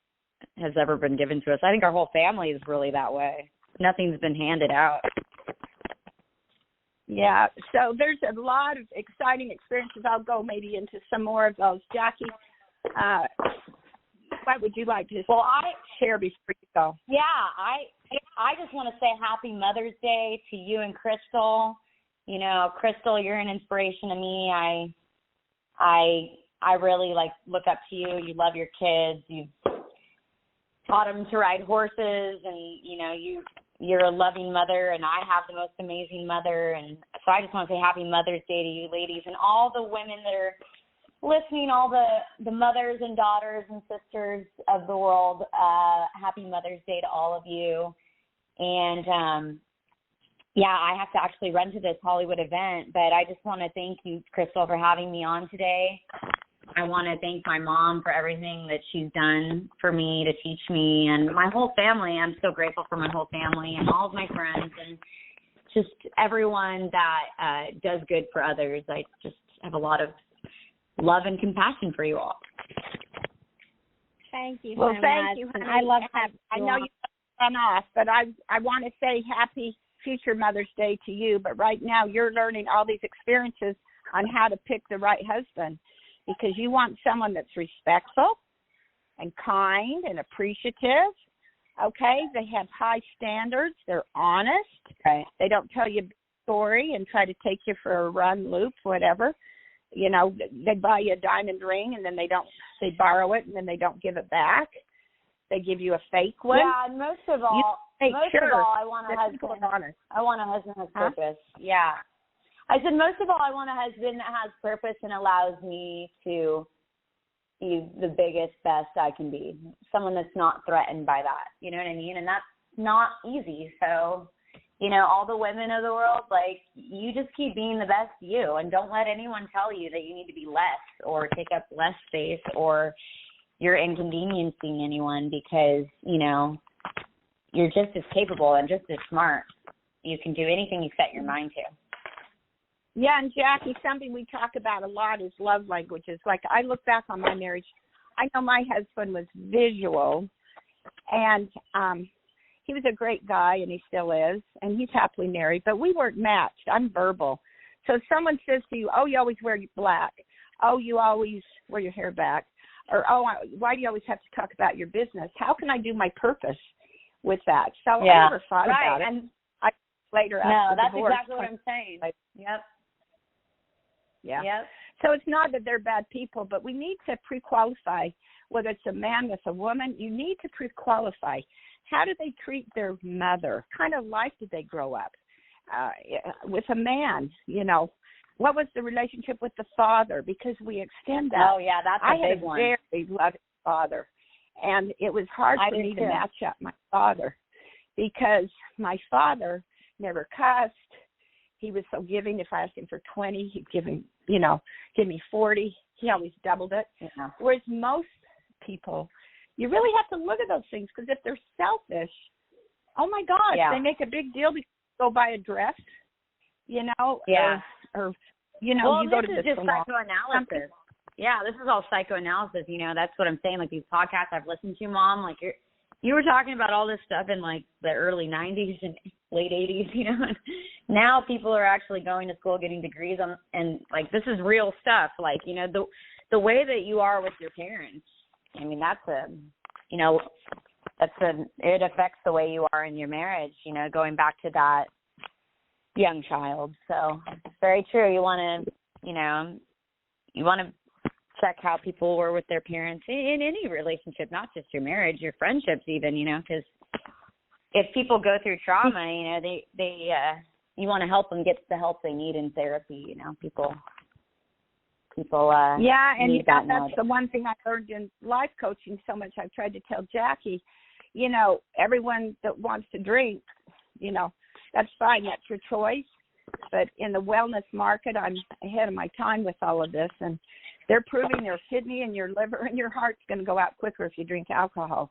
has ever been given to us. I think our whole family is really that way. Nothing's been handed out. Yeah, so there's a lot of exciting experiences. I'll go maybe into some more of those. Jackie, what would you like to share before you go? Yeah, I just want to say Happy Mother's Day to you and Crystal. Crystal, you're an inspiration to me. I really look up to you. You love your kids. You've taught them to ride horses, and you're a loving mother, and I have the most amazing mother. And so I just want to say Happy Mother's Day to you ladies and all the women that are listening, all the mothers and daughters and sisters of the world. Happy Mother's Day to all of you. And, I have to actually run to this Hollywood event, but I just want to thank you, Crystal, for having me on today. I want to thank my mom for everything that she's done for me to teach me, and my whole family. I'm so grateful for my whole family and all of my friends and just everyone that does good for others. I just have a lot of love and compassion for you all. Thank you Well, so thank much. you, And honey. I love having I you know on. you run off, but I want to say happy future Mother's Day to you. But right now you're learning all these experiences on how to pick the right husband, because you want someone that's respectful and kind and appreciative. Okay, they have high standards. They're honest. Right. They don't tell you a story and try to take you for a run, loop, whatever. You know, they buy you a diamond ring and then they borrow it and then they don't give it back. They give you a fake one. Yeah, and most of all, I want a husband. I want a husband that has purpose. Yeah. I said most of all, I want a husband that has purpose and allows me to be the biggest, best I can be. Someone that's not threatened by that. You know what I mean? And that's not easy. So, you know, all the women of the world, like, you just keep being the best you, and don't let anyone tell you that you need to be less or take up less space or you're inconveniencing anyone, because, you know, you're just as capable and just as smart. You can do anything you set your mind to. Yeah, and Jackie, something we talk about a lot is love languages. Like, I look back on my marriage, I know my husband was visual, and he was a great guy, and he still is, and he's happily married, but we weren't matched. I'm verbal. So if someone says to you, oh, you always wear black, oh, you always wear your hair back, or, oh, why do you always have to talk about your business? How can I do my purpose with that? So I never thought about it. And I later no, that's divorce, exactly what I'm saying. Yep. Yeah. Yep. So it's not that they're bad people, but we need to pre-qualify, whether it's a man with a woman. You need to pre-qualify. How do they treat their mother? What kind of life did they grow up with a man? You know, what was the relationship with the father? Because we extend that. Oh, yeah, that's a big one. I had a very loving father, and it was hard for me to match up my father, because my father never cussed. He was so giving. If I asked him for 20, he'd give me 40. He always doubled it. Yeah. Whereas most people, you really have to look at those things, because if they're selfish, oh my gosh, they make a big deal because they go buy a dress, you know, or you know, well, you go to this is just psychoanalysis. Yeah, this is all psychoanalysis. You know, that's what I'm saying. Like, these podcasts I've listened to, Mom, like you were talking about all this stuff in like the early 90s and late 80s, you know. Now people are actually going to school, getting degrees on, and like, this is real stuff. Like, you know, the way that you are with your parents, I mean, it affects the way you are in your marriage, you know, going back to that young child. So it's very true. You want to check how people were with their parents in any relationship, not just your marriage, your friendships even, you know, because if people go through trauma, you know, they you want to help them get the help they need in therapy, you know, people yeah, and need that's knowledge. the one thing I learned in life coaching so much. I've tried to tell Jackie, you know, everyone that wants to drink, you know, that's fine, that's your choice. But in the wellness market, I'm ahead of my time with all of this, and they're proving your kidney and your liver and your heart's going to go out quicker if you drink alcohol.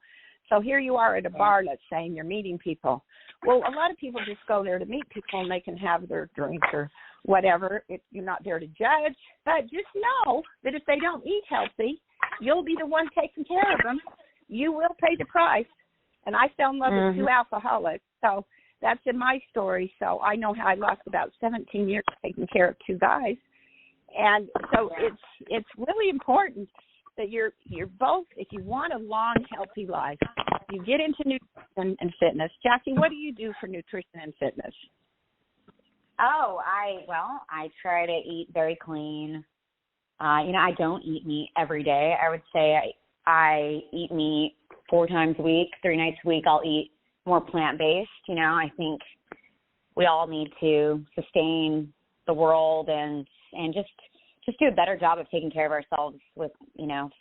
So here you are at a bar, let's say, and you're meeting people. Well, a lot of people just go there to meet people, and they can have their drink or whatever. You're not there to judge. But just know that if they don't eat healthy, you'll be the one taking care of them. You will pay the price. And I fell in love with two alcoholics. So that's in my story. So I know how I lost about 17 years taking care of two guys. And so it's really important that you're both, if you want a long, healthy life, you get into nutrition and fitness. Jackie, what do you do for nutrition and fitness? Oh, I try to eat very clean. You know, I don't eat meat every day. I would say I eat meat 4 times a week, 3 nights a week. I'll eat more plant-based. You know, I think we all need to sustain the world and just just do a better job of taking care of ourselves with,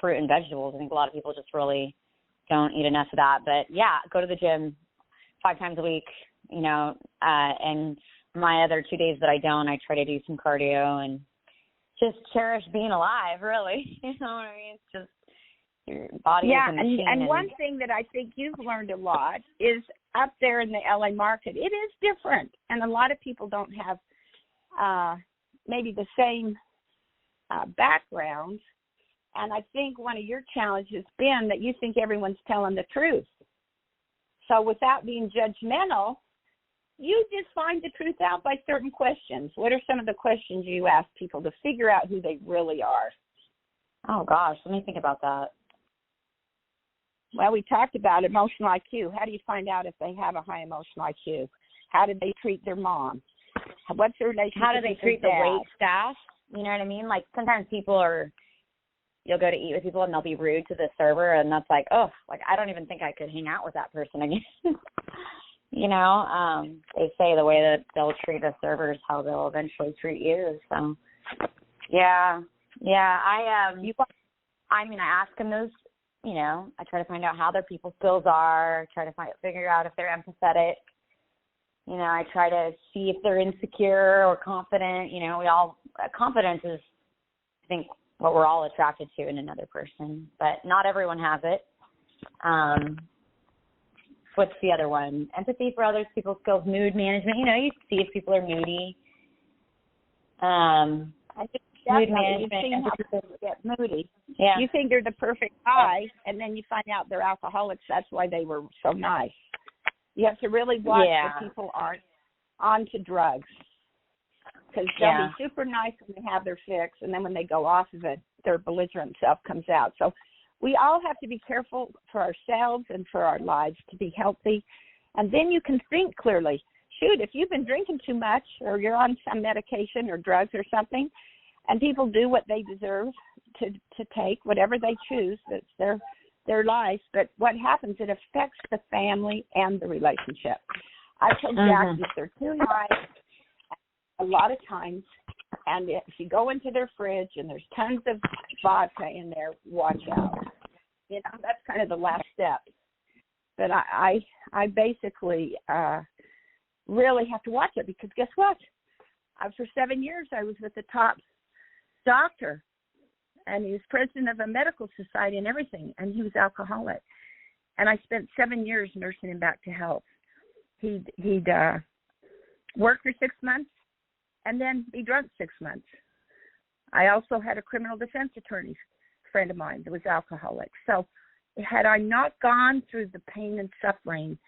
fruit and vegetables. I think a lot of people just really don't eat enough of that. But yeah, go to the gym 5 times a week, and my other 2 days that I don't, I try to do some cardio and just cherish being alive, really. You know what I mean? It's just your body is a machine. And one thing that I think you've learned a lot is up there in the LA market, it is different. And a lot of people don't have maybe the same background. And I think one of your challenges has been that you think everyone's telling the truth. So without being judgmental, you just find the truth out by certain questions. What are some of the questions you ask people to figure out who they really are? Oh, gosh, let me think about that. Well, we talked about emotional IQ. How do you find out if they have a high emotional IQ? How did they treat their mom? What's their relationship? How do they treat the wait staff? You know what I mean? Like sometimes you'll go to eat with people and they'll be rude to the server, and that's like, oh, like I don't even think I could hang out with that person again. They say the way that they'll treat the servers, how they'll eventually treat you. So, yeah. I ask them those. I try to find out how their people skills are. Try to figure out if they're empathetic. I try to see if they're insecure or confident. Confidence is, I think, what we're all attracted to in another person, but not everyone has it. What's the other one? Empathy for others, people skills, mood management. You see if people are moody. Mood management. Get moody. Yeah. You think they're the perfect guy, and then you find out they're alcoholics. That's why they were so nice. You have to really watch that people aren't onto drugs, because they'll be super nice when they have their fix, and then when they go off of it, their belligerent self comes out. So we all have to be careful for ourselves and for our lives to be healthy. And then you can think clearly. Shoot, if you've been drinking too much or you're on some medication or drugs or something, and people do what they deserve to take, whatever they choose, that's their life. But what happens, it affects the family and the relationship. I tell Jackie, if they're too nice, a lot of times, and if you go into their fridge and there's tons of vodka in there, watch out. That's kind of the last step. But I basically really have to watch it, because guess what? For 7 years, I was with the top doctor, and he was president of a medical society and everything, and he was alcoholic. And I spent 7 years nursing him back to health. He'd work for 6 months and then be drunk 6 months. I also had a criminal defense attorney friend of mine that was alcoholic. So had I not gone through the pain and suffering,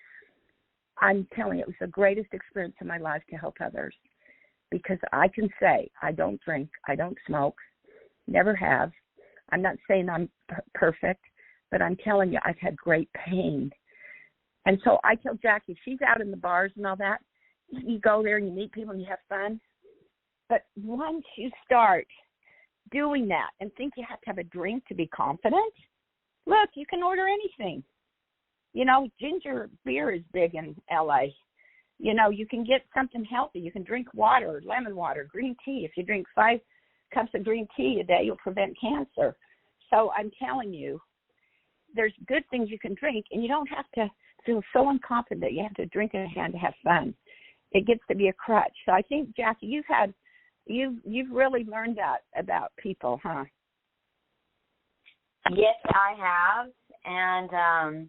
I'm telling you, it was the greatest experience of my life to help others, because I can say I don't drink, I don't smoke, never have. I'm not saying I'm perfect, but I'm telling you, I've had great pain. And so I tell Jackie, if she's out in the bars and all that, you go there and you meet people and you have fun. But once you start doing that and think you have to have a drink to be confident, look, you can order anything. Ginger beer is big in LA. You can get something healthy. You can drink water, lemon water, green tea. If you drink 5 cups of green tea a day, you'll prevent cancer. So I'm telling you, there's good things you can drink, and you don't have to feel so unconfident that you have to drink in a hand to have fun. It gets to be a crutch. So I think, Jackie, you've really learned that about people, huh? Yes, I have, and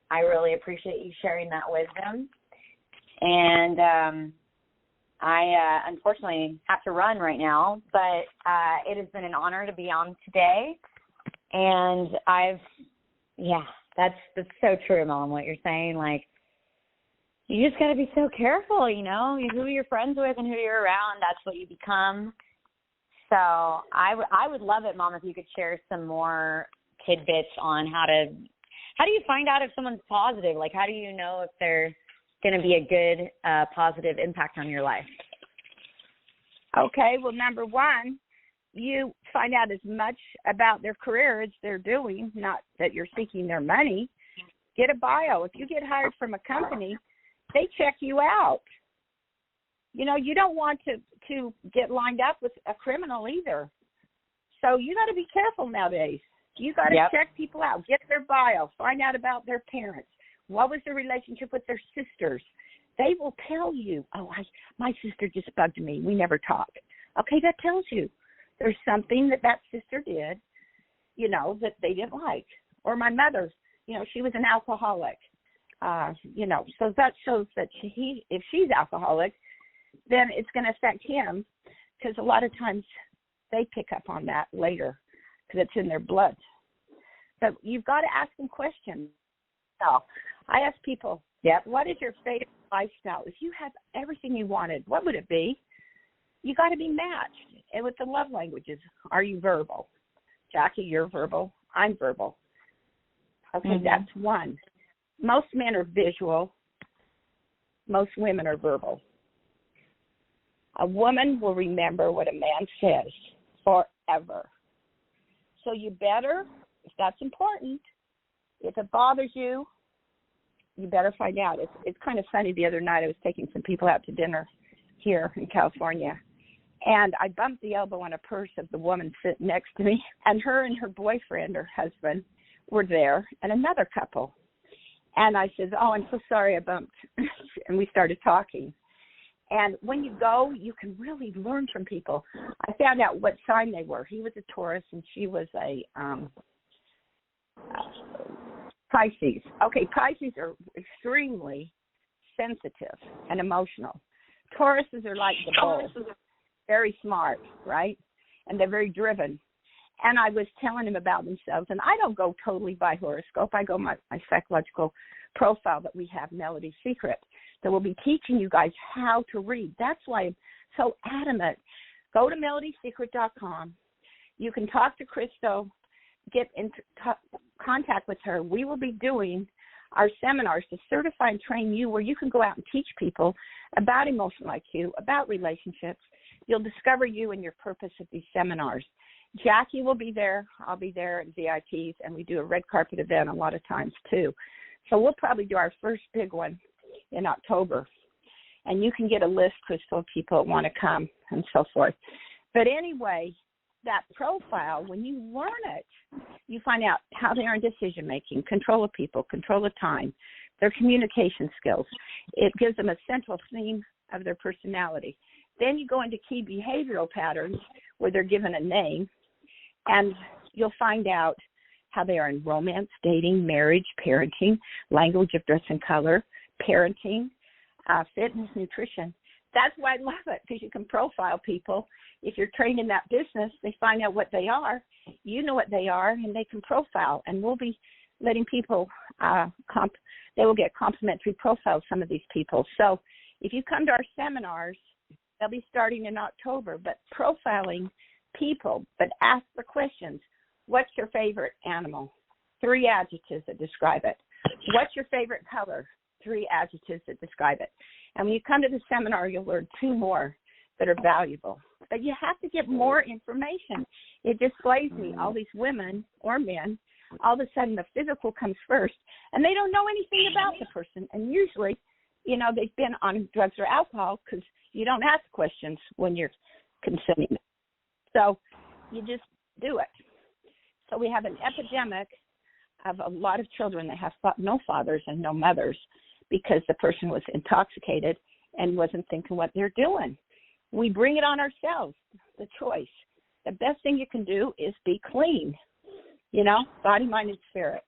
I really appreciate you sharing that wisdom. And I unfortunately have to run right now, but it has been an honor to be on today. And that's so true, Mom, what you're saying. Like, you just got to be so careful, who you're friends with and who you're around. That's what you become. So I would love it, Mom, if you could share some more tidbits on how do you find out if someone's positive? Like, how do you know if they're going to be a good positive impact on your life? Okay, well, number one, you find out as much about their career as they're doing, not that you're seeking their money. Get a bio. If you get hired from a company, they check you out. You don't want to get lined up with a criminal either. So you got to be careful nowadays. You got to check people out, get their bio, find out about their parents. What was their relationship with their sisters? They will tell you, my sister just bugged me. We never talked. Okay, that tells you there's something that sister did, that they didn't like. Or my mother, she was an alcoholic. So that shows that if she's alcoholic, then it's going to affect him, because a lot of times they pick up on that later because it's in their blood. But you've got to ask them questions. So I ask people, what is your favorite lifestyle? If you had everything you wanted, what would it be? You got to be matched. And with the love languages, are you verbal? Jackie, you're verbal. I'm verbal. Okay, that's one. Most men are visual. Most women are verbal. A woman will remember what a man says forever. So you better, if that's important, if it bothers you, you better find out. It's kind of funny. The other night I was taking some people out to dinner here in California, and I bumped the elbow on a purse of the woman sitting next to me, and her boyfriend or husband were there, and another couple. And I said, I'm so sorry I bumped. And we started talking. And when you go, you can really learn from people. I found out what sign they were. He was a Taurus, and she was a Pisces. Okay, Pisces are extremely sensitive and emotional. Tauruses are like the bull, very smart, right? And they're very driven. And I was telling him about themselves, and I don't go totally by horoscope. I go my psychological profile that we have, Melody Secret, that will be teaching you guys how to read. That's why I'm so adamant. Go to melodysecret.com. You can talk to Crystal, get in contact with her. We will be doing our seminars to certify and train you, where you can go out and teach people about emotional IQ, about relationships. You'll discover you and your purpose at these seminars. Jackie will be there. I'll be there at VIPs, and we do a red carpet event a lot of times too. So we'll probably do our first big one in October. And you can get a list, Crystal, of people that want to come and so forth. But anyway, that profile, when you learn it, you find out how they are in decision-making, control of people, control of time, their communication skills. It gives them a central theme of their personality. Then you go into key behavioral patterns where they're given a name, and you'll find out how they are in romance, dating, marriage, parenting, language of dress and color, parenting, fitness, nutrition. That's why I love it, because you can profile people. If you're trained in that business, they find out what they are. You know what they are, and they can profile. And we'll be letting people, they will get complimentary profiles, some of these people. So if you come to our seminars, they'll be starting in October, but profiling people, but ask the questions. What's your favorite animal? 3 adjectives that describe it. What's your favorite color? 3 adjectives that describe it. And when you come to the seminar, you'll learn 2 more that are valuable. But you have to get more information. It displays me, all these women or men, all of a sudden the physical comes first, and they don't know anything about the person. And usually, they've been on drugs or alcohol, because you don't ask questions when you're consuming it. So you just do it. So we have an epidemic of a lot of children that have no fathers and no mothers, because the person was intoxicated and wasn't thinking what they're doing. We bring it on ourselves, the choice. The best thing you can do is be clean, body, mind, and spirit.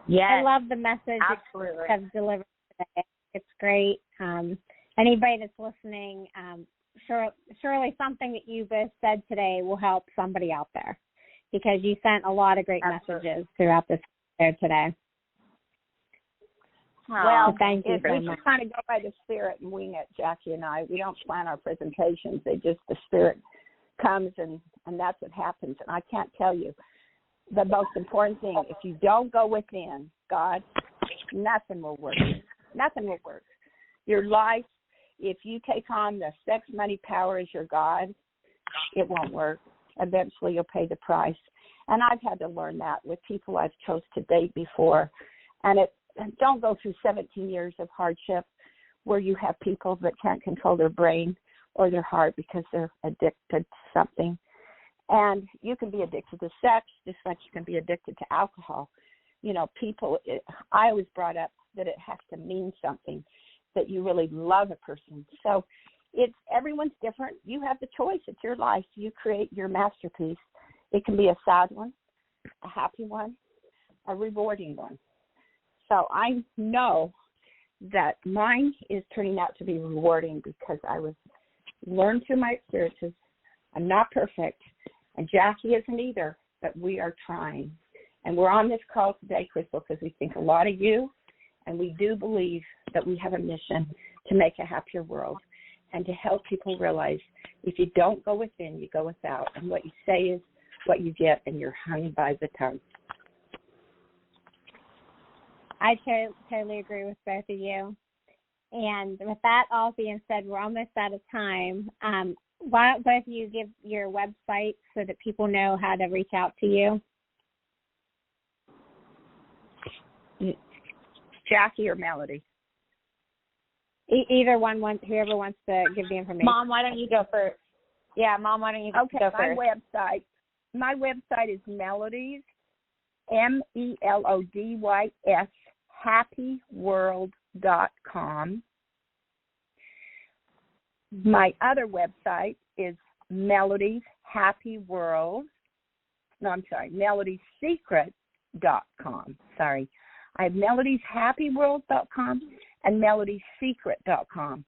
Yes, I love the message absolutely. you have delivered today. It's great. Anybody that's listening, surely something that you both said today will help somebody out there, because you sent a lot of great messages throughout this episode today. Well, thank you so we much. just kind of go by the spirit and wing it, Jackie and I. We don't plan our presentations. The spirit comes, and that's what happens. And I can't tell you, the most important thing, if you don't go within God, nothing will work. Nothing will work. Your life, if you take on the sex, money, power as your God, it won't work. Eventually you'll pay the price. And I've had to learn that with people I've chose to date before. And don't go through 17 years of hardship where you have people that can't control their brain or their heart because they're addicted to something. And you can be addicted to sex just like you can be addicted to alcohol. You know, I was brought up that it has to mean something, that you really love a person. So everyone's different. You have the choice. It's your life. You create your masterpiece. It can be a sad one, a happy one, a rewarding one. So I know that mine is turning out to be rewarding because I was learned through my experiences. I'm not perfect, and Jackie isn't either, but we are trying. And we're on this call today, Crystal, because we think a lot of you, and we do believe that we have a mission to make a happier world and to help people realize if you don't go within, you go without. And what you say is what you get, and you're hung by the tongue. I totally agree with both of you. And with that all being said, we're almost out of time. Why don't both of you give your website so that people know how to reach out to you? Jackie or Melody? Either one, whoever wants to give the information. Mom, why don't you go first? Yeah, Mom, why don't you go first? My website is Melodies, MELODYS, happyworld.com. My other website is melodiesecret.com. Sorry. I have melodieshappyworld.com and melodiesecret.com.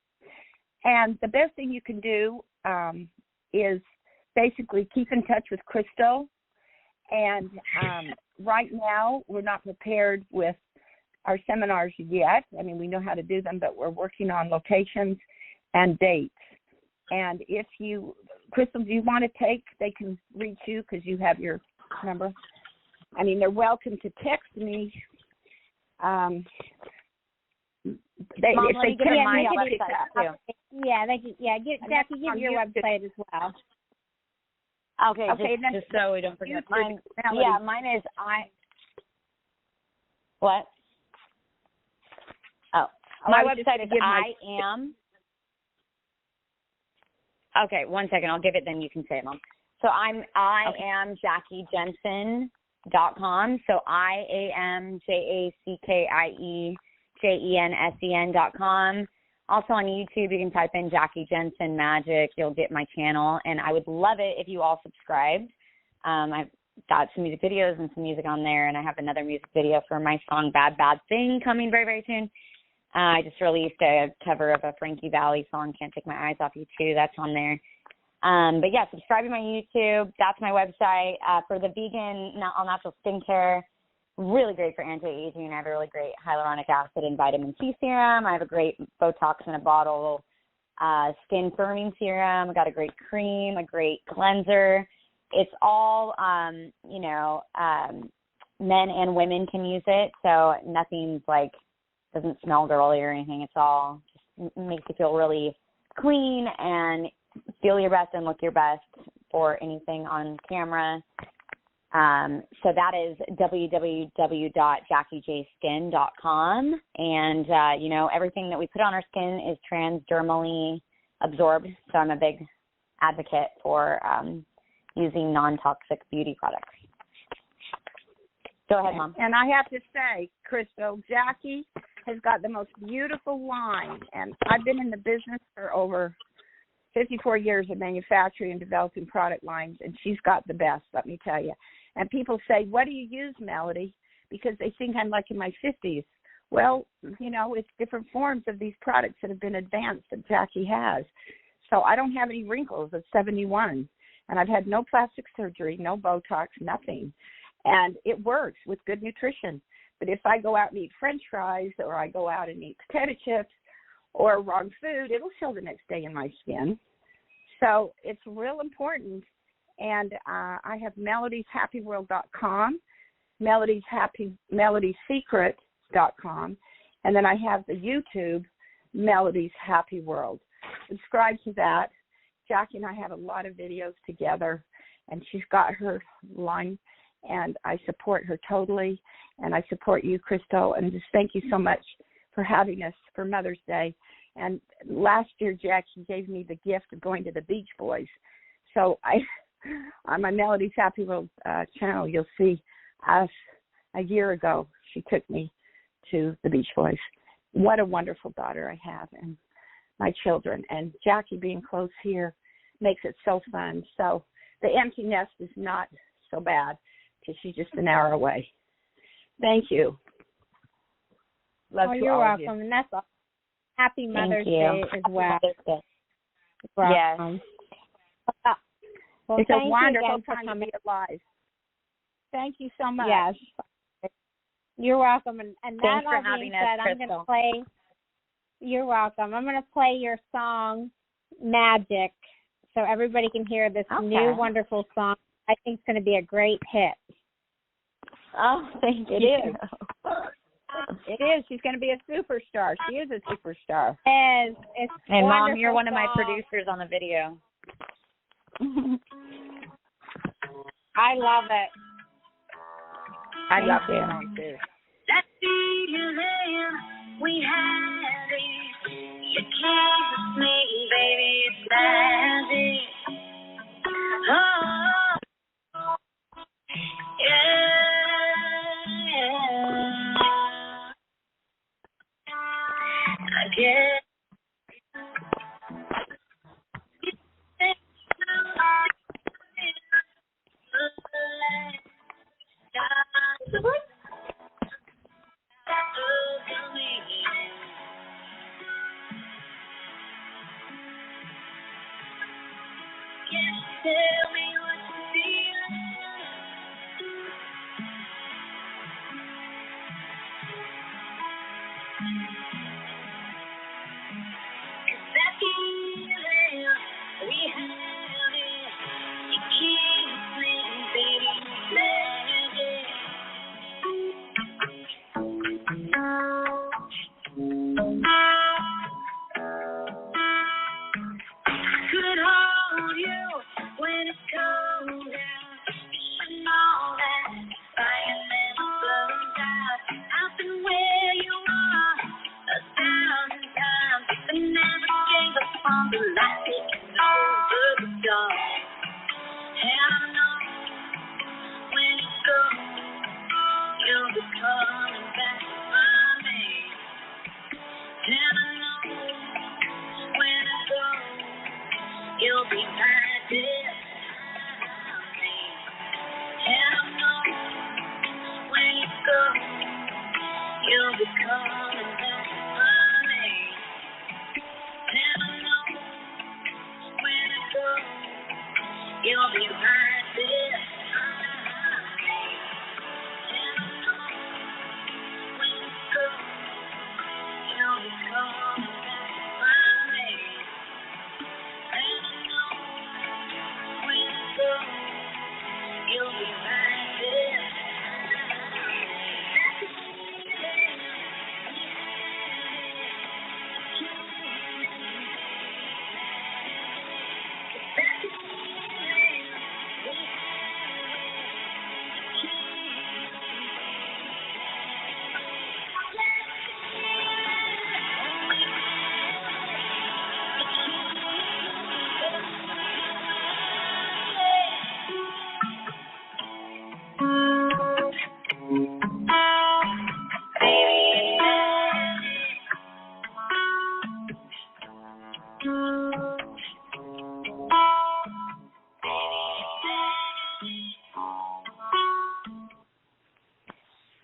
And the best thing you can do is basically keep in touch with Crystal. And right now, we're not prepared with our seminars yet. I mean, we know how to do them, but we're working on locations and dates. And if you, Crystal, do you want to they can reach you because you have your number? I mean, they're welcome to text me. Mom, let me give my website too. Jackie, give your website as well. Okay, just so we don't forget. Mine is What? Oh, my website is Okay, 1 second. I'll give it, then you can say it, Mom. So I am JackieJensen.com. So IAMJACKIEJENSEN.com. Also on YouTube, you can type in Jackie Jensen Magic. You'll get my channel, and I would love it if you all subscribed. I've got some music videos and some music on there, and I have another music video for my song Bad Bad Thing coming very, very soon. I just released a cover of a Frankie Valli song, Can't Take My Eyes Off You Too. That's on there. But yeah, subscribe to my YouTube. That's my website. For the vegan all-natural skincare, really great for anti-aging. I have a really great hyaluronic acid and vitamin C serum. I have a great Botox in a bottle skin firming serum. I got a great cream, a great cleanser. It's all, men and women can use it. So nothing's doesn't smell girly or anything. It's all just makes you feel really clean and feel your best and look your best for anything on camera. So that is www.jackiejskin.com. And, everything that we put on our skin is transdermally absorbed. So I'm a big advocate for using non-toxic beauty products. Go ahead, Mom. And I have to say, Crystal, Jackie has got the most beautiful line. And I've been in the business for over 54 years of manufacturing and developing product lines, and she's got the best, let me tell you. And people say, what do you use, Melody? Because they think I'm like in my 50s. Well, it's different forms of these products that have been advanced that Jackie has. So I don't have any wrinkles at 71, and I've had no plastic surgery, no Botox, nothing. And it works with good nutrition. But if I go out and eat French fries, or I go out and eat potato chips or wrong food, it'll show the next day in my skin. So it's real important. And I have melodieshappyworld.com, melodiesecret.com, and then I have the YouTube, Melodies Happy World. Subscribe to that. Jackie and I have a lot of videos together, and she's got her line, and I support her totally, and I support you, Crystal, and just thank you so much for having us for Mother's Day And last year, Jackie gave me the gift of going to the Beach Boys. So on my Melody's Happy World channel, you'll see us a year ago. She took me to the Beach Boys. What a wonderful daughter I have, and my children. And Jackie being close here makes it so fun. So the empty nest is not so bad because she's just an hour away. Thank you. Love to you're all welcome. of you. And that's all. Happy Mother's Thank you. Day as well. Yes. Welcome. Well, It's a thank you wonderful again for time to coming. be alive. Thank you so much. Yes. You're welcome. And Thanks that for all having being us, said, I'm going to Crystal. play. You're welcome. I'm going to play your song, Magic, so everybody can hear this new wonderful song. I think it's going to be a great hit. Oh, thank you. It is. It is. She's going to be a superstar. She is a superstar. It's And Mom, you're wonderful one of my song. producers on the video. I love it. I love you. the song too. Let's see you there. We have it. You can't me, baby. It's magic. Oh, yeah. I guess. Tell me what you feel. Cause that feeling we have it. You keep playing, baby, magic. Could hold you when it's cold out. You should know that fire never blows out. I've been where you are 1,000 times, but never gave up on the light taking over the door. And I know when you go, you'll be coming back by me. And I know when I go, you'll be right there. And I know when you go, you'll be coming back by me. And I know when I go, you'll be right there. And I know when you go, you'll be coming back by me. And I know when you go, you'll be right there.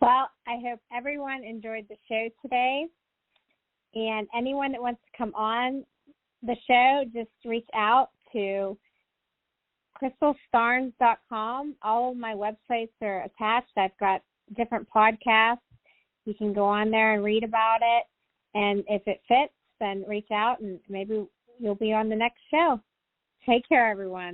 Well, I hope everyone enjoyed the show today. And anyone that wants to come on the show, just reach out to crystalstarnes.com. All of my websites are attached. I've got different podcasts. You can go on there and read about it. And if it fits, then reach out and maybe you'll be on the next show. Take care, everyone.